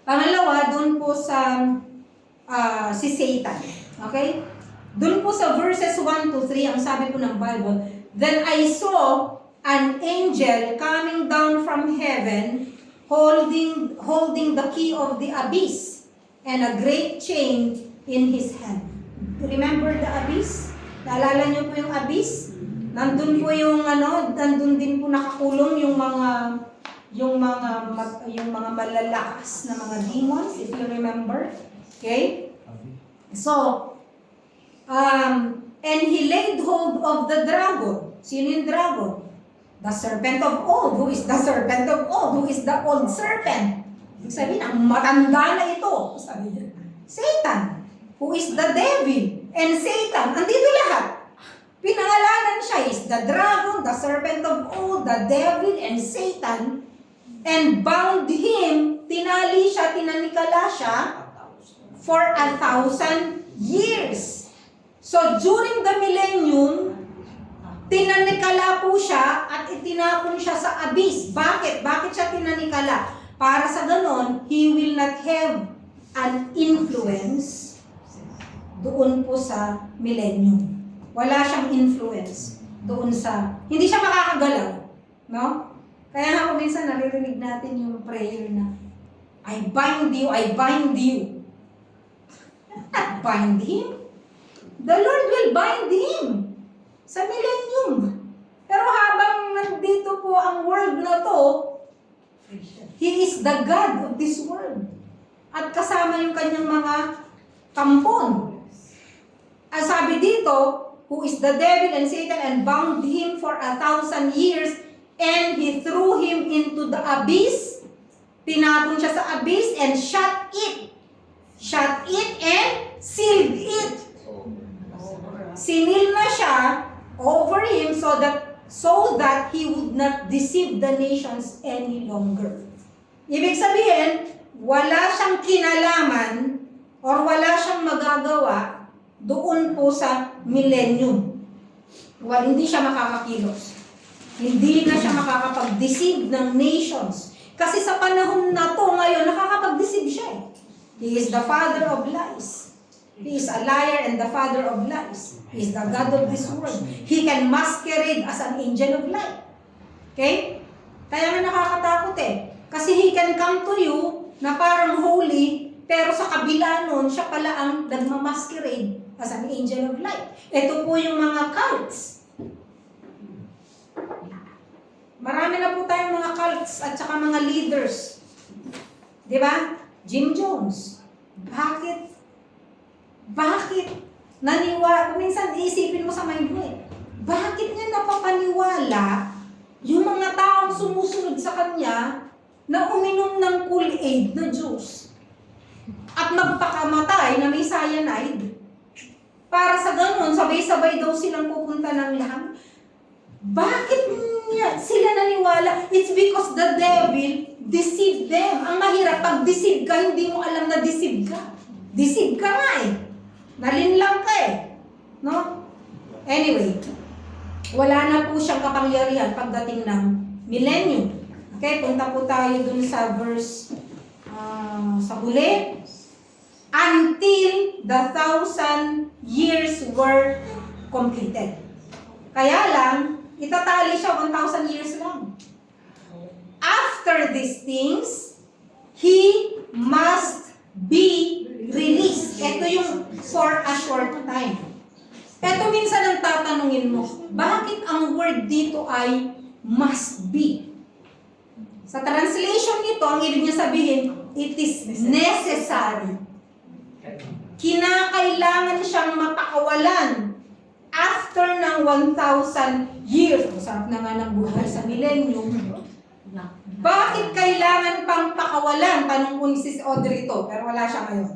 S1: Pangalawa, dun po sa si Satan. Okay? Dun po sa verses 1-3, ang sabi po ng Bible, then I saw an angel coming down from heaven, holding the key of the abyss, and a great chain in his hand. Remember the abyss? Naalala niyo po yung abyss? Nandun po yung nandun din po nakakulong yung mga malalakas na mga demons, if you remember. Okay? So, and he laid hold of the dragon. Sino yung dragon? The serpent of old. Who is the serpent of old? Who is the old serpent? Ibig sabihin, ang matanda na ito. Sabi niya, Satan. Who is the devil? And Satan. Andito lahat. Pinangalanan siya is the dragon, the serpent of old, the devil, and Satan. And bound him, tinali siya, tinanikala siya for 1,000 years. So during the millennium, tinanikala po siya at itinapon siya sa abyss. Bakit? Bakit siya tinanikala? Para sa ganon, he will not have an influence doon po sa millennium. Wala siyang influence doon sa, hindi siya makakagalaw. No? Kaya nga po minsan naririnig natin yung prayer na, I bind you, I bind you. Bind him? The Lord will bind him sa millennium. Pero habang nandito po ang world na to, He is the God of this world. At kasama yung kanyang mga kampon. Ang sabi dito, who is the devil and Satan, and bound him for 1,000 years, and he threw him into the abyss. Tinapon siya sa abyss and shut it. Shut it and sealed it. Sinil na siya over him so that he would not deceive the nations any longer. Ibig sabihin, wala siyang kinalaman or wala siyang magagawa doon po sa millennium. Well, hindi siya makakakilos. Hindi na siya makakapag-deceive ng nations. Kasi sa panahon na to ngayon, nakakapag-deceive siya eh. He is the father of lies. He is a liar and the father of lies. He is the God of this world. He can masquerade as an angel of light. Okay? Kaya nga nakakatakot eh. Kasi he can come to you na parang holy, pero sa kabila nun, siya pala ang nagmamasquerade as an angel of light. Ito po yung mga cults. Marami na po tayong mga cults at saka mga leaders. Di ba? Jim Jones. Bakit? Minsan iisipin mo sa mind mo eh. Bakit niya napapaniwala yung mga taong sumusunod sa kanya na uminom ng Kool-Aid na juice at magpakamatay na may cyanide? Para sa ganun, sabay-sabay daw silang pupunta ng langit. Bakit niya sila naniwala? It's because the devil deceived them. Ang mahirap, pag deceive ka, hindi mo alam na deceive ka. Deceive ka nga eh. Nalinlang ka eh. No? Anyway, wala na po siyang kapangyarihan pagdating ng millennium. Okay, punta po tayo dun sa verse sa huli. Until the 1,000 years were completed. Kaya lang, itatali siya 1,000 years lang. After these things, he must be released. Ito yung for a short time. Ito minsan ang tatanungin mo, bakit ang word dito ay must be? Sa translation nito, ang ibig niya sabihin, it is necessary. Kinakailangan siyang mapakawalan after ng 1,000 years. Ang sarap na nga ng buhay sa millennium. Bakit kailangan pang pakawalan? Tanong ko ni Sis Audrey to, pero wala siya ngayon.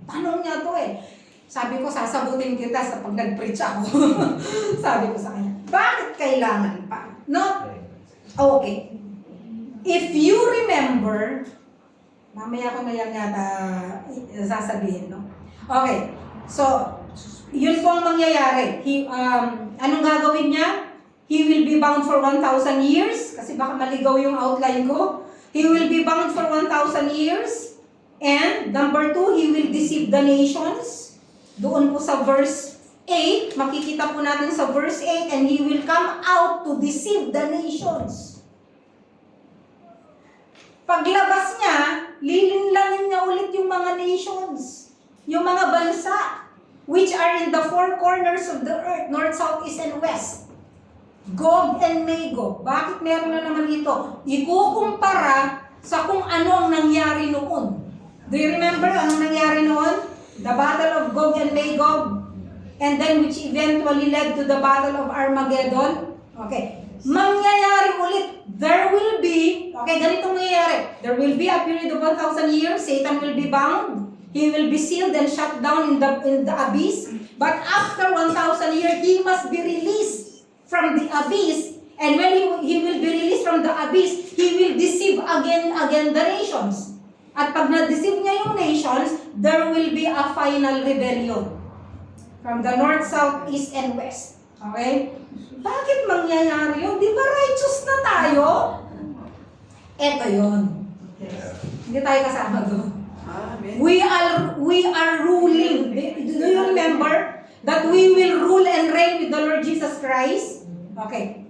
S1: Tanong niya to eh. Sabi ko, sasagutin kita sa pag nag-preach ako. Sabi ko sa kanya, bakit kailangan pa? No? Okay. If you remember, mamaya ko na yan yata sasabihin, no? Okay. So, yun po ang mangyayari. Anong gagawin niya? He will be bound for 1,000 years. Kasi baka maligaw yung outline ko. He will be bound for 1,000 years. And number 2, he will deceive the nations. Doon po sa verse 8, makikita po natin sa verse 8, and he will come out to deceive the nations. Paglabas niya, lilinlangin niya ulit yung mga nations, yung mga bansa, which are in the four corners of the earth, north, south, east, and west. Gog and Magog. Bakit meron na naman ito? Ikukumpara sa kung ano ang nangyari noon. Do you remember anong nangyari noon? The Battle of Gog and Magog, and then which eventually led to the Battle of Armageddon. Okay. Mangyayari ulit. There will be, okay, ganito mangyayari. There will be a period of 1,000 years. Satan will be bound. He will be sealed and shut down in the abyss. But after 1,000 years, he must be released from the abyss. And when he will be released from the abyss, he will deceive again the nations. At pag na-deceive niya yung nations, there will be a final rebellion from the north, south, east, and west. Okay? Bakit mangyayari yun? Di ba righteous na tayo? Eto yun. Hindi tayo kasama doon. We are ruling. Do you remember that we will rule and reign with the Lord Jesus Christ? Okay.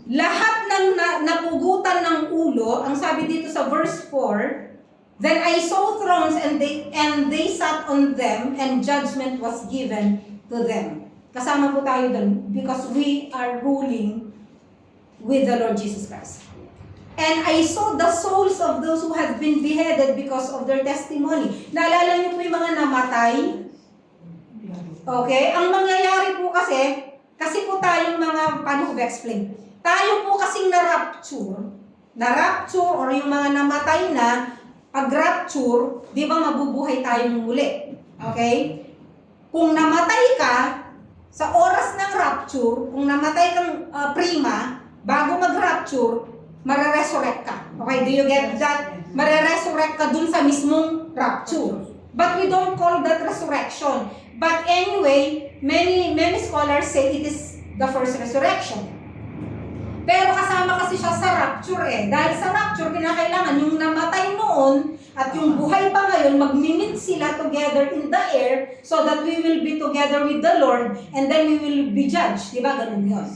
S1: Lahat ng napugutan ng ulo, ang sabi dito sa verse 4, then I saw thrones and they sat on them and judgment was given to them. Kasama po tayo doon because we are ruling with the Lord Jesus Christ. And I saw the souls of those who have been beheaded because of their testimony. Naalala niyo po yung mga namatay? Okay? Ang mangyayari po kasi po tayong mga, paano ko explain? Tayo po kasing na-rapture or yung mga namatay na, pag-rapture, di ba mabubuhay tayong muli? Okay? Kung namatay ka, sa oras ng rapture, kung namatay kang prima, bago mag-rapture, mare-resurrect ka. Okay, do you get that? Mare-resurrect ka dun sa mismong rapture. But we don't call that resurrection. But anyway, many scholars say it is the first resurrection. Pero kasama kasi siya sa rapture eh. Dahil sa rapture, kinakailangan yung namatay noon at yung buhay pa ngayon, mag-meet sila together in the air so that we will be together with the Lord and then we will be judged. Diba? Ganun yun.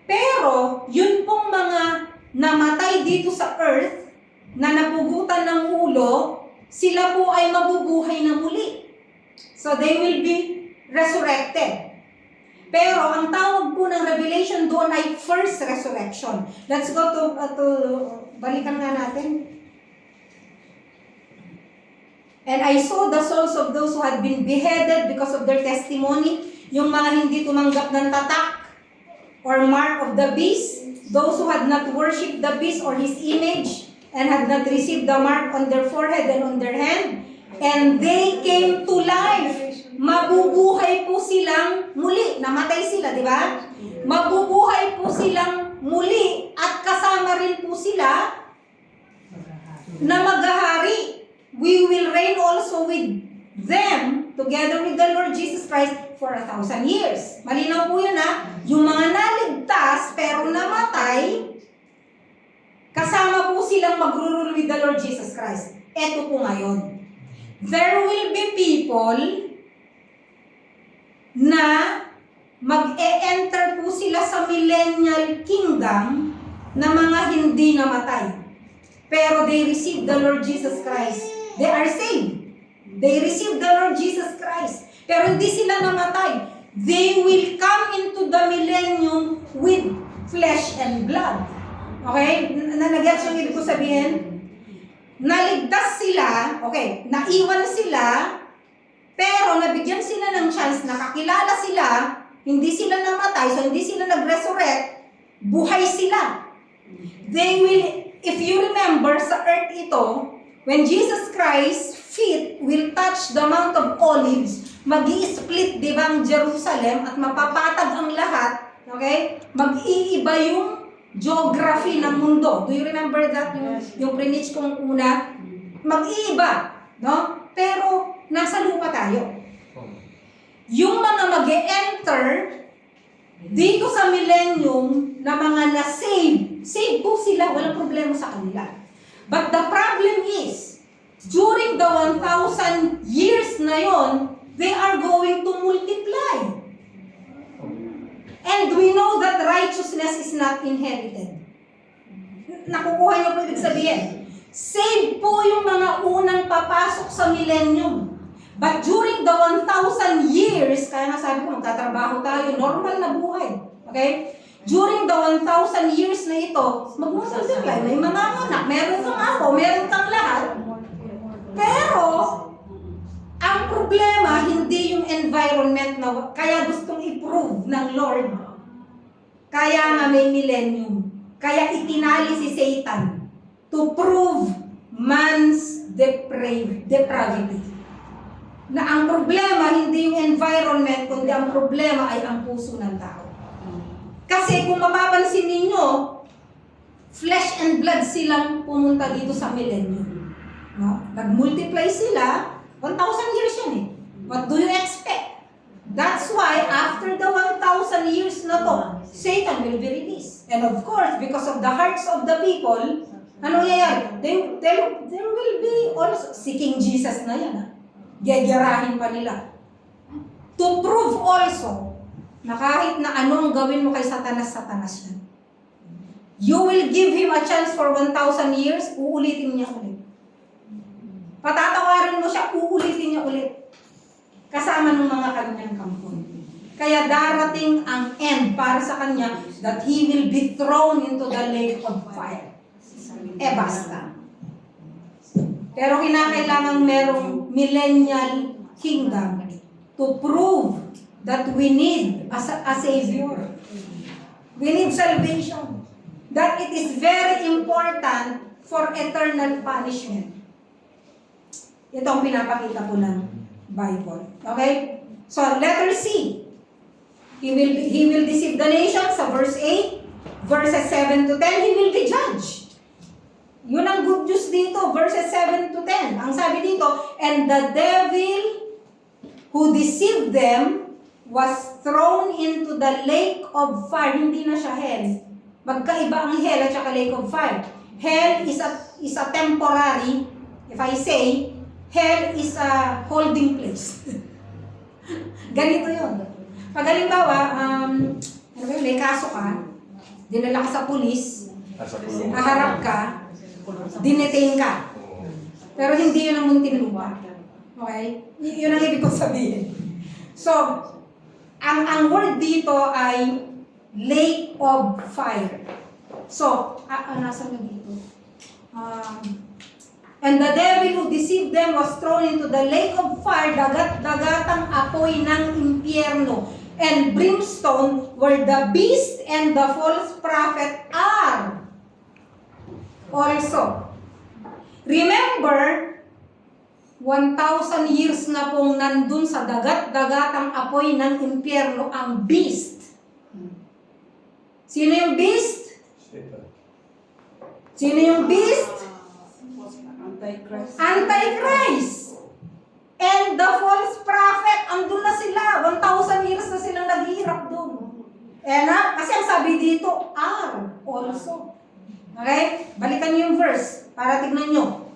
S1: Pero, yun pong mga namatay dito sa earth na napugutan ng ulo, sila po ay mabubuhay na muli. So, they will be resurrected. Pero ang tawag po ng Revelation doon ay first resurrection. Let's go to balikan nga natin. And I saw the souls of those who had been beheaded because of their testimony, yung mga hindi tumanggap ng tatak or mark of the beast, those who had not worshipped the beast or his image and had not received the mark on their forehead and on their hand, and they came to life. Mabubuhay po silang muli. Namatay sila, di ba? Mabubuhay po silang muli at kasama rin po sila na maghahari. We will reign also with them together with the Lord Jesus Christ for 1,000 years. Malinaw po yun ha. Yung mga naligtas pero namatay, kasama po silang magrurule with the Lord Jesus Christ. Eto po ngayon. There will be people na mag-e-enter po sila sa millennial kingdom na mga hindi namatay. Pero they receive the Lord Jesus Christ. They are saved. They receive the Lord Jesus Christ. Pero hindi sila namatay. They will come into the millennium with flesh and blood. Okay? Nag-gets yung ibig ko sabihin? Naligtas sila, okay, naiwan sila, pero nabigyan sila ng chance, nakakilala sila, hindi sila namatay, so hindi sila nag-resurrect, buhay sila. They will, if you remember sa earth ito, when Jesus Christ's feet will touch the Mount of Olives, mag-i-split, di ba, ang Jerusalem at mapapatag ang lahat, okay? Mag-iiba yung geography ng mundo. Do you remember that? Yung preach kong una, mag-iiba, no? Pero nasa lupa tayo. Yung mga mag-e-enter dito sa millennium na mga na-save, save po sila, walang problema sa kanila. But the problem is, during the 1,000 years na yon, they are going to multiply. And we know that righteousness is not inherited. Nakukuha niyo po ibig sabihin. Save po yung mga unang papasok sa millennium. But during the 1,000 years, kaya nga sabi ko, magtatrabaho tayo, normal na buhay. Okay? During the 1,000 years na ito, mag-multiply. May mga anak, meron kang ako, meron kang lahat. Pero, ang problema, hindi yung environment na, kaya gustong i-prove ng Lord, kaya nga may millennium. Kaya itinali si Satan to prove man's depravity. Na ang problema, hindi yung environment, kundi ang problema ay ang puso ng tao. Kasi kung mapapansin ninyo, flesh and blood silang pumunta dito sa millennium. No? Nag-multiply sila, 1,000 years yan eh. What do you expect? That's why, after the 1,000 years na to, Satan will be released. And of course, because of the hearts of the people, ano yan? There will be also seeking Jesus na yan. Gegerahin pa nila. To prove also, na kahit na anong gawin mo kay Satanas yan. You will give him a chance for 1,000 years, uulitin niya ulit. Patatawarin mo siya, uulitin niya ulit. Kasama ng mga kanyang kampon. Kaya darating ang end para sa kanya that he will be thrown into the lake of fire. Basta. Pero kinakailangan merong millennial kingdom to prove that we need a savior. We need salvation. That it is very important for eternal punishment. Ito ang pinapakita ko ng Bible. Okay? So, letter C. He will deceive the nations sa verse 8, verses 7 to 10, he will be judged. Yun ang good news dito, verses 7 to 10. Ang sabi dito, and the devil who deceived them was thrown into the lake of fire. Hindi na siya hell. Magkaiba ang hell at saka lake of fire. Hell is a temporary, if I say, hell is a holding place. Ganito yun. Pag halimbawa, may kaso ka, dinala ka sa pulis, haharap ka, dinetain ka. Pero hindi yun ang Muntinlupa. Okay? Yun ang ibig kong sabihin. So, ang word dito ay lake of fire. So, nasa na dito? And the devil who deceived them was thrown into the lake of fire, dagat-dagatang apoy ng impyerno, and brimstone, where the beast and the false prophet are. Also, remember, 1,000 years na pong nandun sa dagat-dagatang apoy ng impyerno ang beast. Sino yung beast? Sino yung beast?
S2: Antichrist.
S1: Antichrist. And the false prophet, andun na sila. 1,000 years na silang naghihirap doon. Kasi ang sabi dito, are also. Okay? Balikan niyo yung verse para tignan nyo.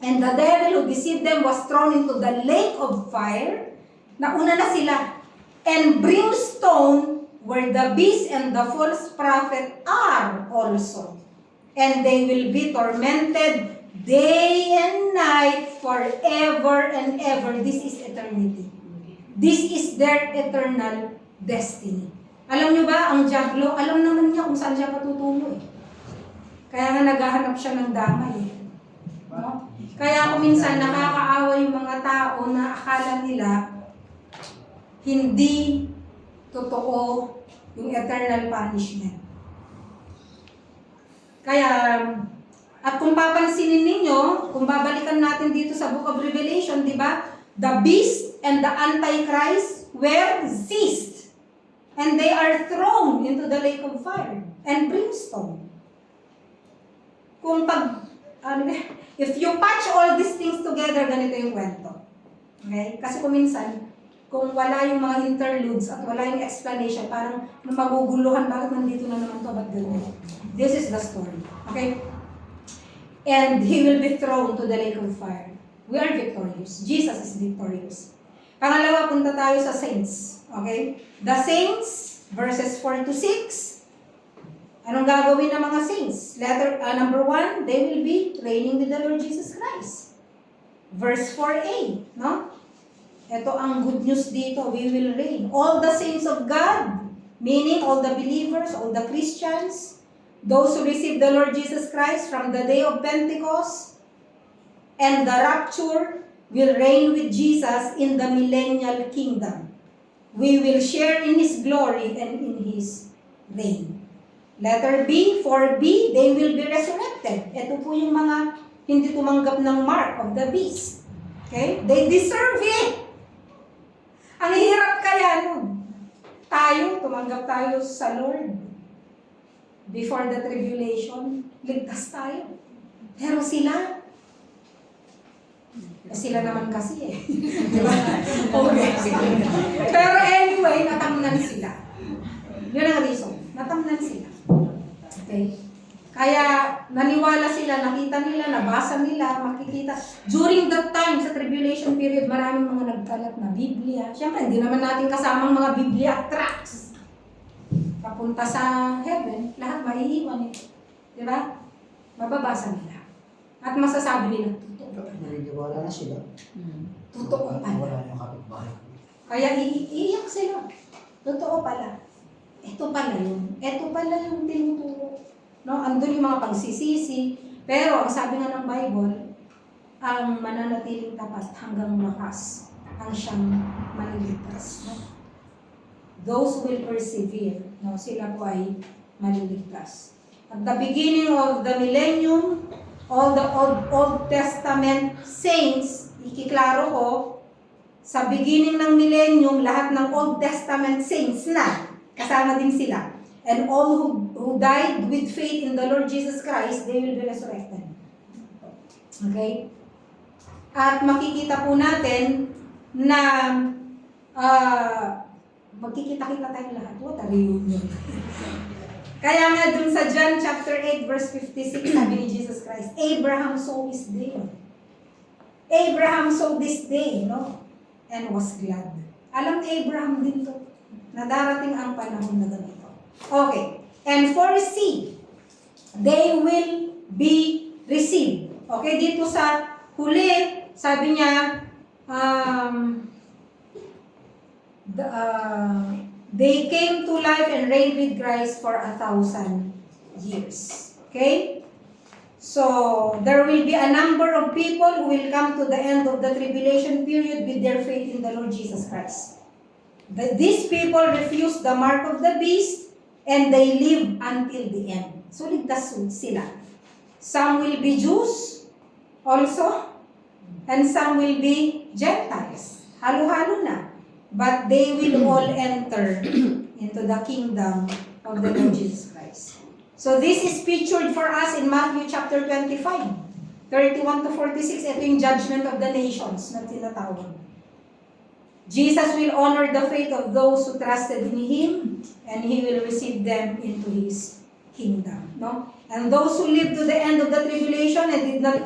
S1: And the devil who deceived them was thrown into the lake of fire. Nauna na sila. And brimstone, where the beast and the false prophet are also. And they will be tormented day and night forever and ever. This is eternity. This is their eternal destiny. Alam nyo ba, ang diablo, alam naman niya kung saan siya patutungo eh. Kaya nga naghahanap siya ng damay eh. No? Kaya kung minsan nakakaawa yung mga tao na akala nila hindi totoo yung eternal punishment. Kaya, at kung papansinin ninyo, kung babalikan natin dito sa Book of Revelation, di ba? The beast and the Antichrist were seized. And they are thrown into the lake of fire and brimstone. Kung if you patch all these things together, ganito yung kwento. Okay? Kasi kung minsan, kung wala yung mga interludes at wala yung explanation, parang maguguluhan, bakit nandito na naman to, ba't ganyan? This is the story. Okay? And he will be thrown to the lake of fire. We are victorious. Jesus is victorious. Pangalawa, punta tayo sa saints. Okay? The saints, verses 4 to 6. Anong gagawin ng mga saints? Number 1, they will be reigning with the Lord Jesus Christ. Verse 4a, no? Ito ang good news dito, we will reign. All the saints of God, meaning all the believers, all the Christians, those who receive the Lord Jesus Christ from the day of Pentecost and the rapture, will reign with Jesus in the millennial kingdom. We will share in His glory and in His reign. Letter B, 4b, they will be resurrected. Ito po yung mga hindi tumanggap ng mark of the beast. Okay? They deserve it. Ang hirap kaya nun. Tayo, tumanggap tayo sa Lord. Before the tribulation, ligtas tayo. Pero sila naman kasi eh. Diba? Okay. Pero anyway, natamnan sila. Yun ang reason. Natamnan sila. Okay? Kaya naniwala sila, nakita nila, nabasa nila, makikita. During that time, sa tribulation period, maraming mga nagkalat na Biblia. Siyempre, hindi naman natin kasamang mga Biblia tracts. Papunta sa heaven, lahat maiiwan eh. Diba? Mababasa nila. At masasabi nila, totoo.
S3: Naniniwala na sila.
S1: Totoo pala.
S3: Wala yung kapitbahay.
S1: Kaya iiyak sila. Totoo pala. Ito pala yun. Ito pala yung tinuturo. No? Andun yung mga pagsisisi. Pero, ang sabi nga ng Bible, ang mananatiling tapat hanggang wakas ang siyang maliligtas. No? Those who will persevere, no? Sila po ay maliligtas. At the beginning of the millennium, all the Old Testament saints, ikiklaro ko, sa beginning ng millennium, lahat ng Old Testament saints na, kasama din sila. And all who died with faith in the Lord Jesus Christ, they will be resurrected. Okay? At makikita po natin na magkikita-kita tayo lahat. What a reunion. Kaya nga dun sa John chapter 8 verse 56, sabi ni Jesus Christ, Abraham saw his day. Abraham saw this day, no? And was glad. Alam ni Abraham din to, na darating ang panahon na ganito. Okay. And foresee, they will be received. Okay, dito sa huli, sabi niya, they came to life and reigned with Christ for 1,000 years. Okay? So, there will be a number of people who will come to the end of the tribulation period with their faith in the Lord Jesus Christ. These people refuse the mark of the beast and they live until the end. So, ligtas sila. Some will be Jews also, and some will be Gentiles. Halo-halo na. But they will all enter into the kingdom of the Lord Jesus Christ. So this is pictured for us in Matthew chapter 25, 31 to 46. Ito yung judgment of the nations na tinatawag. Jesus will honor the faith of those who trusted in Him, and He will receive them into His kingdom. No? And those who live to the end of the tribulation and did not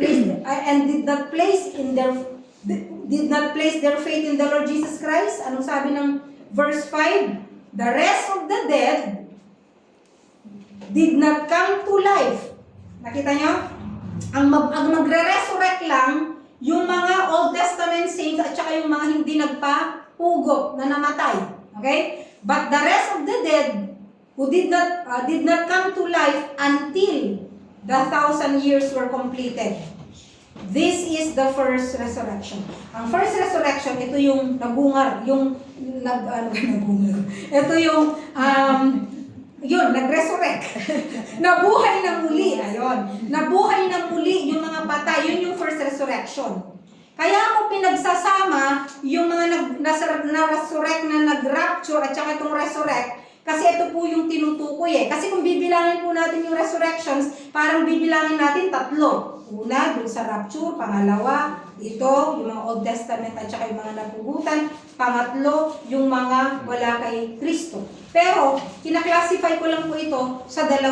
S1: place their faith in the Lord Jesus Christ. Anong sabi ng verse 5? The rest of the dead did not come to life. Nakita nyo? Ang magre-resurrect lang yung mga Old Testament saints at saka yung mga hindi nagpahugot na namatay. Okay? But the rest of the dead who did not come to life until the 1,000 years were completed. This is the first resurrection. Ang first resurrection, ito yung nabungar, ito yung nag-resurrect. Nabuhay na muli. Ayun. Nabuhay na muli yung mga patay. Yun yung first resurrection. Kaya ako pinagsasama yung mga na-resurrect na nag-rapture at saka itong resurrect. Kasi ito po yung tinutukoy eh. Kasi kung bibilangin po natin yung resurrections, parang bibilangin natin 3. Una, dun sa rapture. Pangalawa, ito, yung mga Old Testament at saka yung mga napugutan. Pangatlo, yung mga wala kay Kristo. Pero, kinaklasify ko lang po ito sa 2.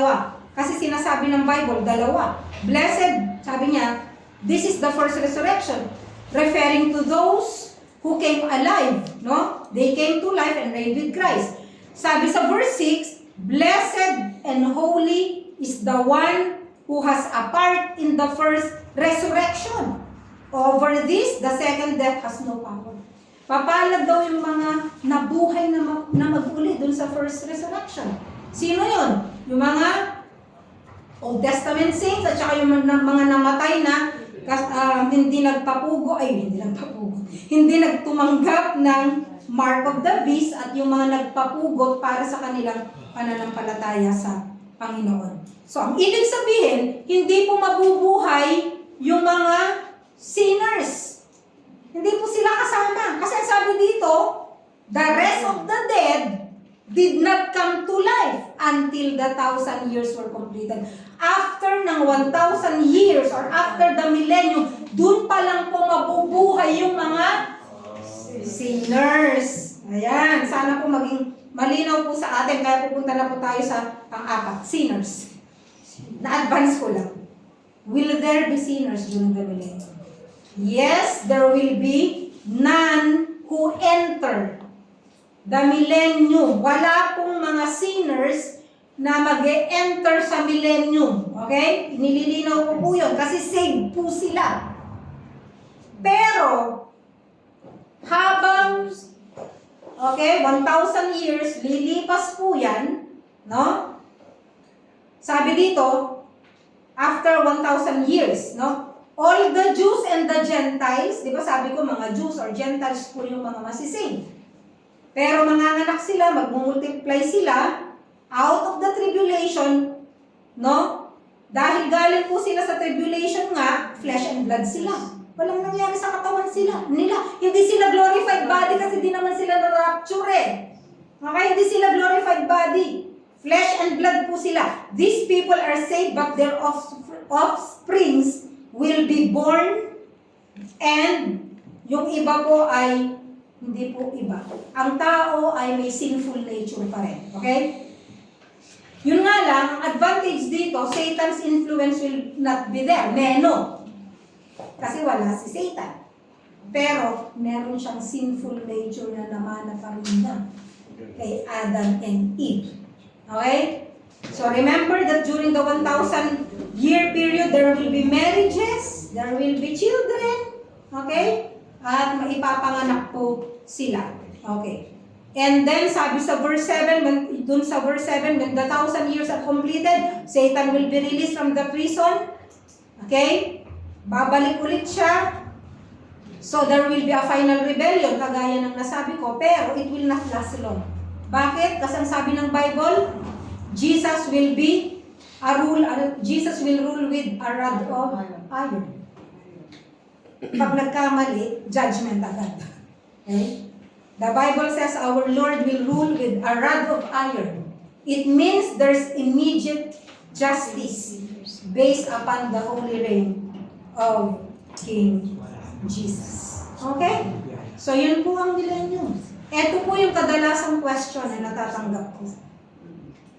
S1: Kasi sinasabi ng Bible, 2. Blessed, sabi niya, this is the first resurrection. Referring to those who came alive. No? They came to life and reigned with Christ. Sabi sa verse 6, blessed and holy is the one who has a part in the first resurrection. Over this, the second death has no power. Papalad daw yung mga nabuhay na mag-uli dun sa first resurrection. Sino yun? Yung mga Old Testament saints at saka yung mga namatay na hindi nagtumanggap ng mark of the beast at yung mga nagpapugot para sa kanilang pananampalataya sa Panginoon. So, ang ibig sabihin, hindi po mabubuhay yung mga sinners. Hindi po sila kasama. Kasi sabi dito, the rest of the dead did not come to life until the 1,000 years were completed. After ng 1,000 years or after the millennium, dun pa lang po mabubuhay yung mga sinners. Ayan, sana po maging malinaw po sa atin. Kaya pupunta na po tayo sa pang-4, sinners. Na-advance ko lang. Will there be sinners during the millennium? Yes, there will be none who enter the millennium. Wala pong mga sinners na mag-enter sa millennium. Okay? Nililinaw ko po yun kasi saved po sila. Pero, habang 1,000 years, lilipas po yan, no? Sabi dito, after 1,000 years, no? All the Jews and the Gentiles, di ba sabi ko mga Jews or Gentiles po yung mga masising. Pero manganganak sila, mag-multiply sila, out of the tribulation, no? Dahil galing po sila sa tribulation nga, flesh and blood sila. Walang nangyari sa katawan nila. Hindi sila glorified body kasi di naman sila na-rapture eh. Okay? Hindi sila glorified body. Flesh and blood po sila. These people are saved but their offsprings will be born and yung iba po ay hindi po iba. Ang tao ay may sinful nature pa rin. Okay? Yun nga lang, ang advantage dito, Satan's influence will not be there. Meno. Kasi wala si Satan. Pero, meron siyang sinful nature na namana pa rin na kay Adam and Eve. Okay? So, remember that during the 1,000-year period, there will be marriages, there will be children, okay? At maipapanganak po sila. Okay. And then, sabi sa verse 7, dun sa verse 7, when the 1,000 years are completed, Satan will be released from the prison. Okay? Babalik ulit siya. So, there will be a final rebellion, kagaya ng nasabi ko, pero it will not last long. Bakit? Kasi ang sabi ng Bible, Jesus will rule with a rod of iron. Pag nagkamali, judgment agad. Okay? The Bible says our Lord will rule with a rod of iron. It means there's immediate justice based upon the holy reign of King Jesus. Okay? So yun po ang millennium. Ito po yung kadalasang question na natatanggap ko.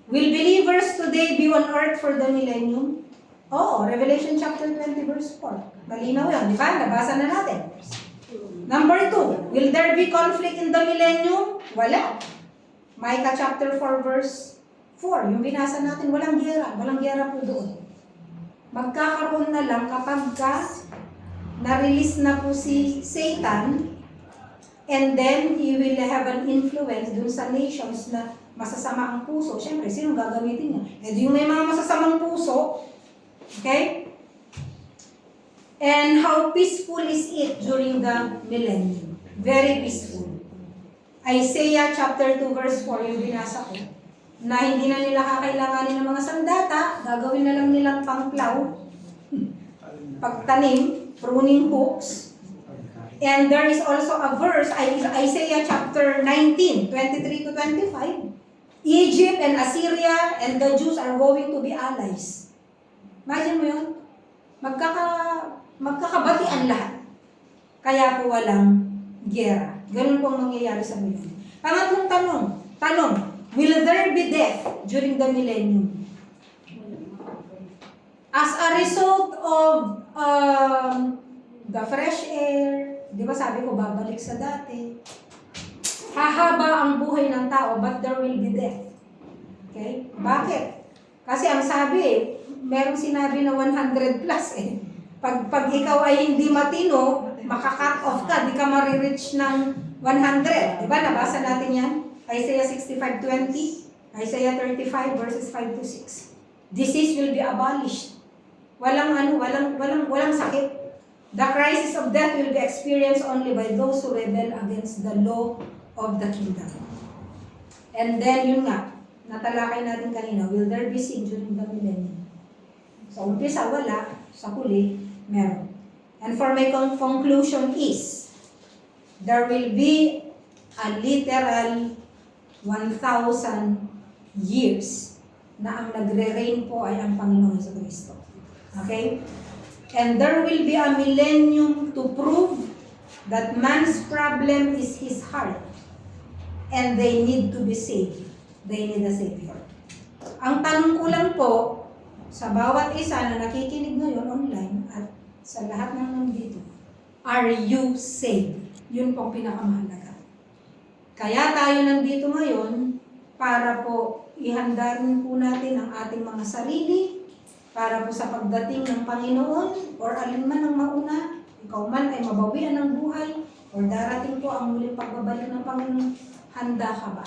S1: Will believers today be on earth for the millennium? Oo, Revelation chapter 20 verse 4. Malinaw yun, di ba? Nabasa na natin. Number 2, will there be conflict in the millennium? Wala. Micah chapter 4 verse 4, yung binasa natin, walang giyera po doon. Magkakaroon na lang kapag na-release na po si Satan, and then he will have an influence dun sa nations na masasama ang puso. Siyempre, sino gagamitin niya? Eh, yung may mga masasamang puso, okay? And how peaceful is it during the millennium? Very peaceful. Isaiah chapter 2 verse 4, yung binasa ko, na hindi na nila kakailanganin ng mga sandata, gagawin na lang nilang pangplaw, pagtanim, pruning hooks. And there is also a verse, Isaiah chapter 19, 23 to 25. Egypt and Assyria and the Jews are going to be allies. Imagine mo yun? Magkakabatian lahat. Kaya po walang giyera. Ganun po ang mangyayari sa millennium. Pangatlong tanong, will there be death during the millennium? As a result of the fresh air, di ba sabi ko babalik sa dati, hahaba ang buhay ng tao, but there will be death. Okay? Bakit? Kasi ang sabi merong sinabi na 100 plus eh. Pag ikaw ay hindi matino, maka-cut off ka, di ka marireach ng 100. Diba? Nabasa natin yan. Isaiah 65:20, Isaiah 35 verses 5 to 6. Disease will be abolished. Walang sakit. The crisis of death will be experienced only by those who rebel against the law of the kingdom. And then, yun nga, natalakay natin kanina, will there be sin during the millennium? Sa umpisa, wala. Sa huli, meron. And for my conclusion is, there will be a literal 1,000 years na ang nagre-reign po ay ang Panginoon Jesucristo. Okay? And there will be a millennium to prove that man's problem is his heart. And they need to be saved. They need a Savior. Ang tanong ko lang po, sa bawat isa na nakikinig ngayon online at sa lahat ng nandito, are you saved? Yun po ang pinakamahalaga. Kaya tayo nandito ngayon para po ihanda rin po natin ang ating mga sarili para po sa pagdating ng Panginoon or alinman ang mauna, ikaw man ay mabawian ng buhay or darating po ang muling pagbabalik ng Panginoon, handa ka ba?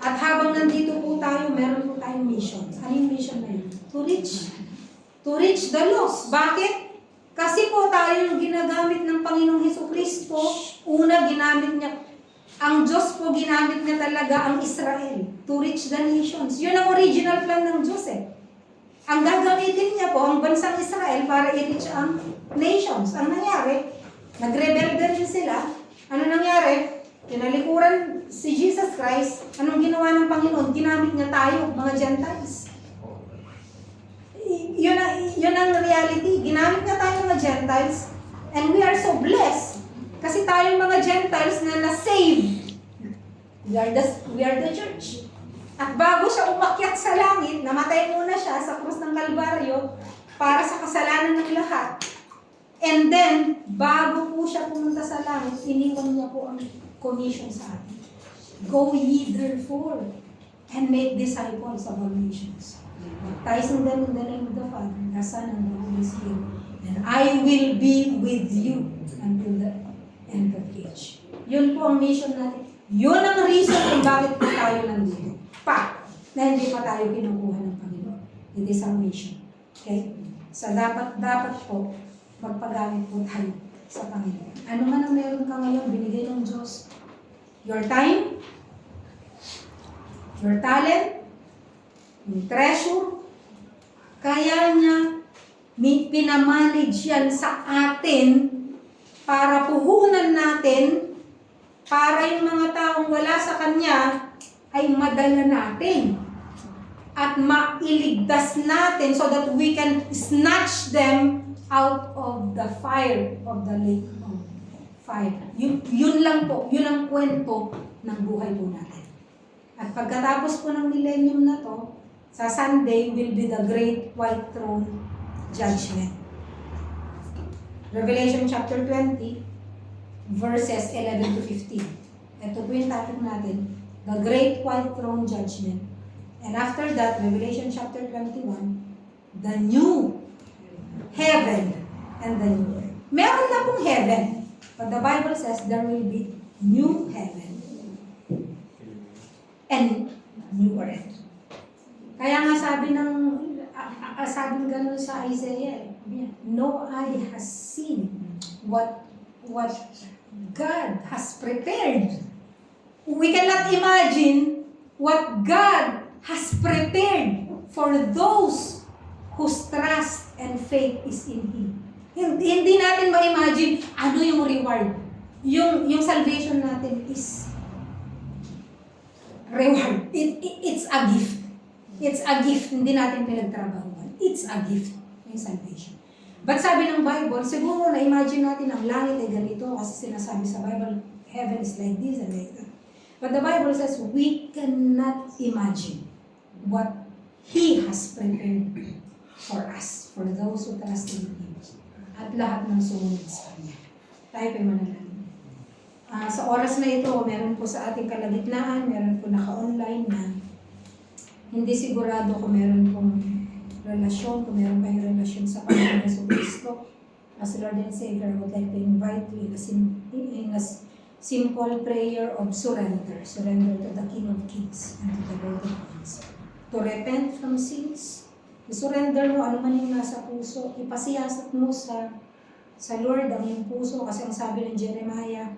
S1: At habang nandito po tayo, meron po tayong mission. Ano yung mission na yun? To reach the lost. Bakit? Kasi po tayo yung ginagamit ng Panginoong Jesucristo. Una, ginamit niya, ang Diyos po ginamit niya talaga ang Israel to reach the nations. Yun ang original plan ng Diyos eh. Ang gagamitin niya po ang bansang Israel para i-reach ang nations. Ang nangyari, nagrebelde rin sila. Ano nangyari? Tinalikuran si Jesus Christ. Anong ginawa ng Panginoon? Ginamit niya tayo, mga Gentiles. Yun ang reality. Ginamit niya tayo mga Gentiles. And we are so blessed. Kasi tayo mga Gentiles na na-save. We are the church. At bago siya umakyat sa langit, namatay muna siya sa krus ng Kalbaryo para sa kasalanan ng lahat. And then, bago po siya pumunta sa langit, iniwan niya po ang commission sa atin. Go ye therefore and make disciples of all nations, baptizing them in the name of the Father, the Son, and the Holy Spirit. And I will be with you until the end of age. Yun po ang mission natin. Yun ang reason kung bakit po tayo nandito. Na hindi pa tayo kinukuha ng Panginoon. It is our mission. Okay? So dapat po magpagamit po tayo sa Panginoon. Ano man ang meron ka ngayon, binigay ng Diyos. Your time, your talent, yung treasure, kaya niya pinamanage yan sa atin para puhunan natin, para yung mga taong wala sa Kanya ay madala natin at mailigtas natin so that we can snatch them out of the fire of the lake of fire. Yun lang po, yun ang kwento ng buhay po natin. At pagkatapos po ng millennium na to, sa Sunday will be the great white throne judgment. Revelation chapter 20, verses 11 to 15. Ito po yung topic natin, the great white throne judgment. And after that, Revelation chapter 21, the new heaven and the new earth. Meron na pong heaven, but the Bible says there will be new heaven and new earth. Kaya nga sabi ganun sa Isaiah, no eye has seen what God has prepared. We cannot imagine what God has prepared for those whose trust and faith is in Him. Hindi natin ma-imagine ano yung reward. Yung salvation natin is reward. It's a gift. It's a gift. Hindi natin pinagtrabahuan. It's a gift. Yung salvation. But sabi ng Bible, siguro na-imagine natin ang langit ay ganito kasi sinasabi sa Bible, heaven is like this and like that. But the Bible says we cannot imagine what He has prepared for us, for those who trust in Him. At lahat ng sumunod sa Kanya. Tayo po'y manalangin. Sa oras na ito, meron po sa ating kalagitnaan, meron po naka-online na hindi sigurado kung meron pong relasyon, kung meron kayong relasyon sa Panginoon Hesus Kristo. As Lord and Savior, I would like to invite you in a simple prayer of surrender. Surrender to the King of Kings and to the Lord of Lords. To repent from sins. I-surrender mo ano man yung nasa puso. Ipasiyasat mo sa Lord ang iyong puso kasi ang sabi ng Jeremiah,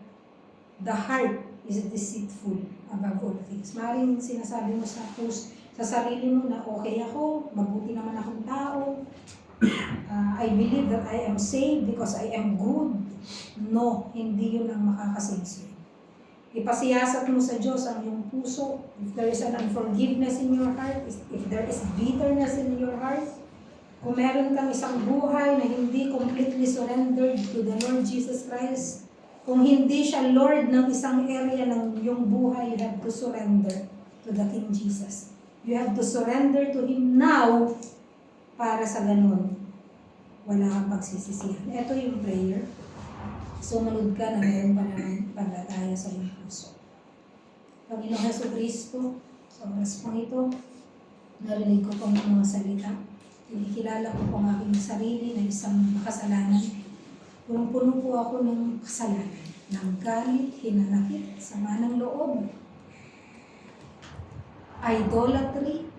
S1: the heart is deceitful above all things. Maaaring sinasabi mo sa puso, sa sarili mo na okay ako, mabuti naman akong tao, I believe that I am saved because I am good. No, hindi yun ang makakasave sa'yo. Ipasiyasat mo sa Diyos ang iyong puso. If there is an unforgiveness in your heart, if there is bitterness in your heart, kung meron kang isang buhay na hindi completely surrendered to the Lord Jesus Christ, kung hindi siya Lord ng isang area ng iyong buhay, you have to surrender to the King Jesus. You have to surrender to Him now para sa ganun, wala kang pagsisisihan. Ito yung prayer. Sumunod ka na mayroon pa ng paglalaya sa iyong puso. Panginoong Hesus Kristo, sa oras pong ito, narinig ko pong mga salita. Kinikilala ko po ang aking sarili na isang makasalanan. Punong-puno po ako ng kasalanan, ng galit, hinanakit, sama ng loob, idolatry,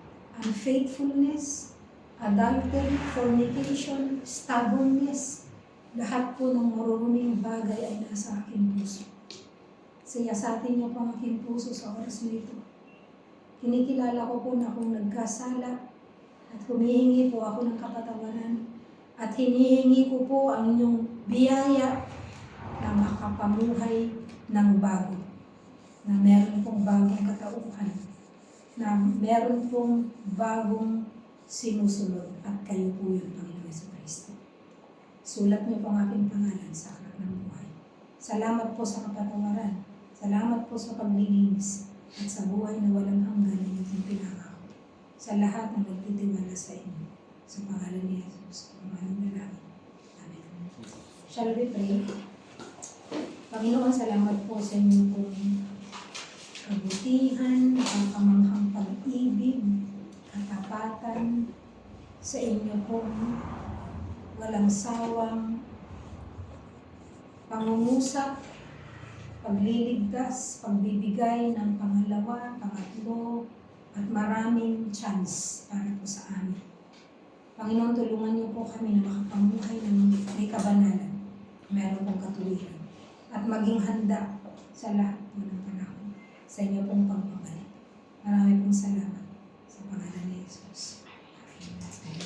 S1: unfaithfulness, adultery, fornication, stubbornness. Lahat po ng maruruming bagay ay nasa aking puso. Siyasatin niyo po ang aking puso sa oras na ito. Kinikilala ko po na akong nagkasala at humihingi po ako ng kapatawaran at hinihingi ko po ang inyong biyaya na makapamuhay ng bago, na meron pong bagong katauhan, na meron pong bagong sinusunod at kayo po yung Panginoon Hesus Kristo. Sulat niyo po ang aking pangalan sa aklat ng buhay. Salamat po sa kapatawaran. Salamat po sa paglilinis. at sa buhay na walang hanggan na inyong pinangako. Sa lahat ng nagtitiwala sa inyo. Sa pangalan ni Jesus, pangalan na lang. Amen. Shall we pray? Panginoon, salamat po sa inyo pong kabutihan, nakamanghang pag-ibig, katapatan, sa inyo pong walang sawang pangungusap, pagliligtas, pagbibigay ng pangalawa, pangatlo, at maraming chance para po sa amin. Panginoon, tulungan niyo po kami na makapamuhay ng may kabanalan, meron pong katuwiran, at maging handa sa lahat po ng panahon sa inyo pong pagbabalik. Marami pong salamat sa pangalan ni Jesus. Amen.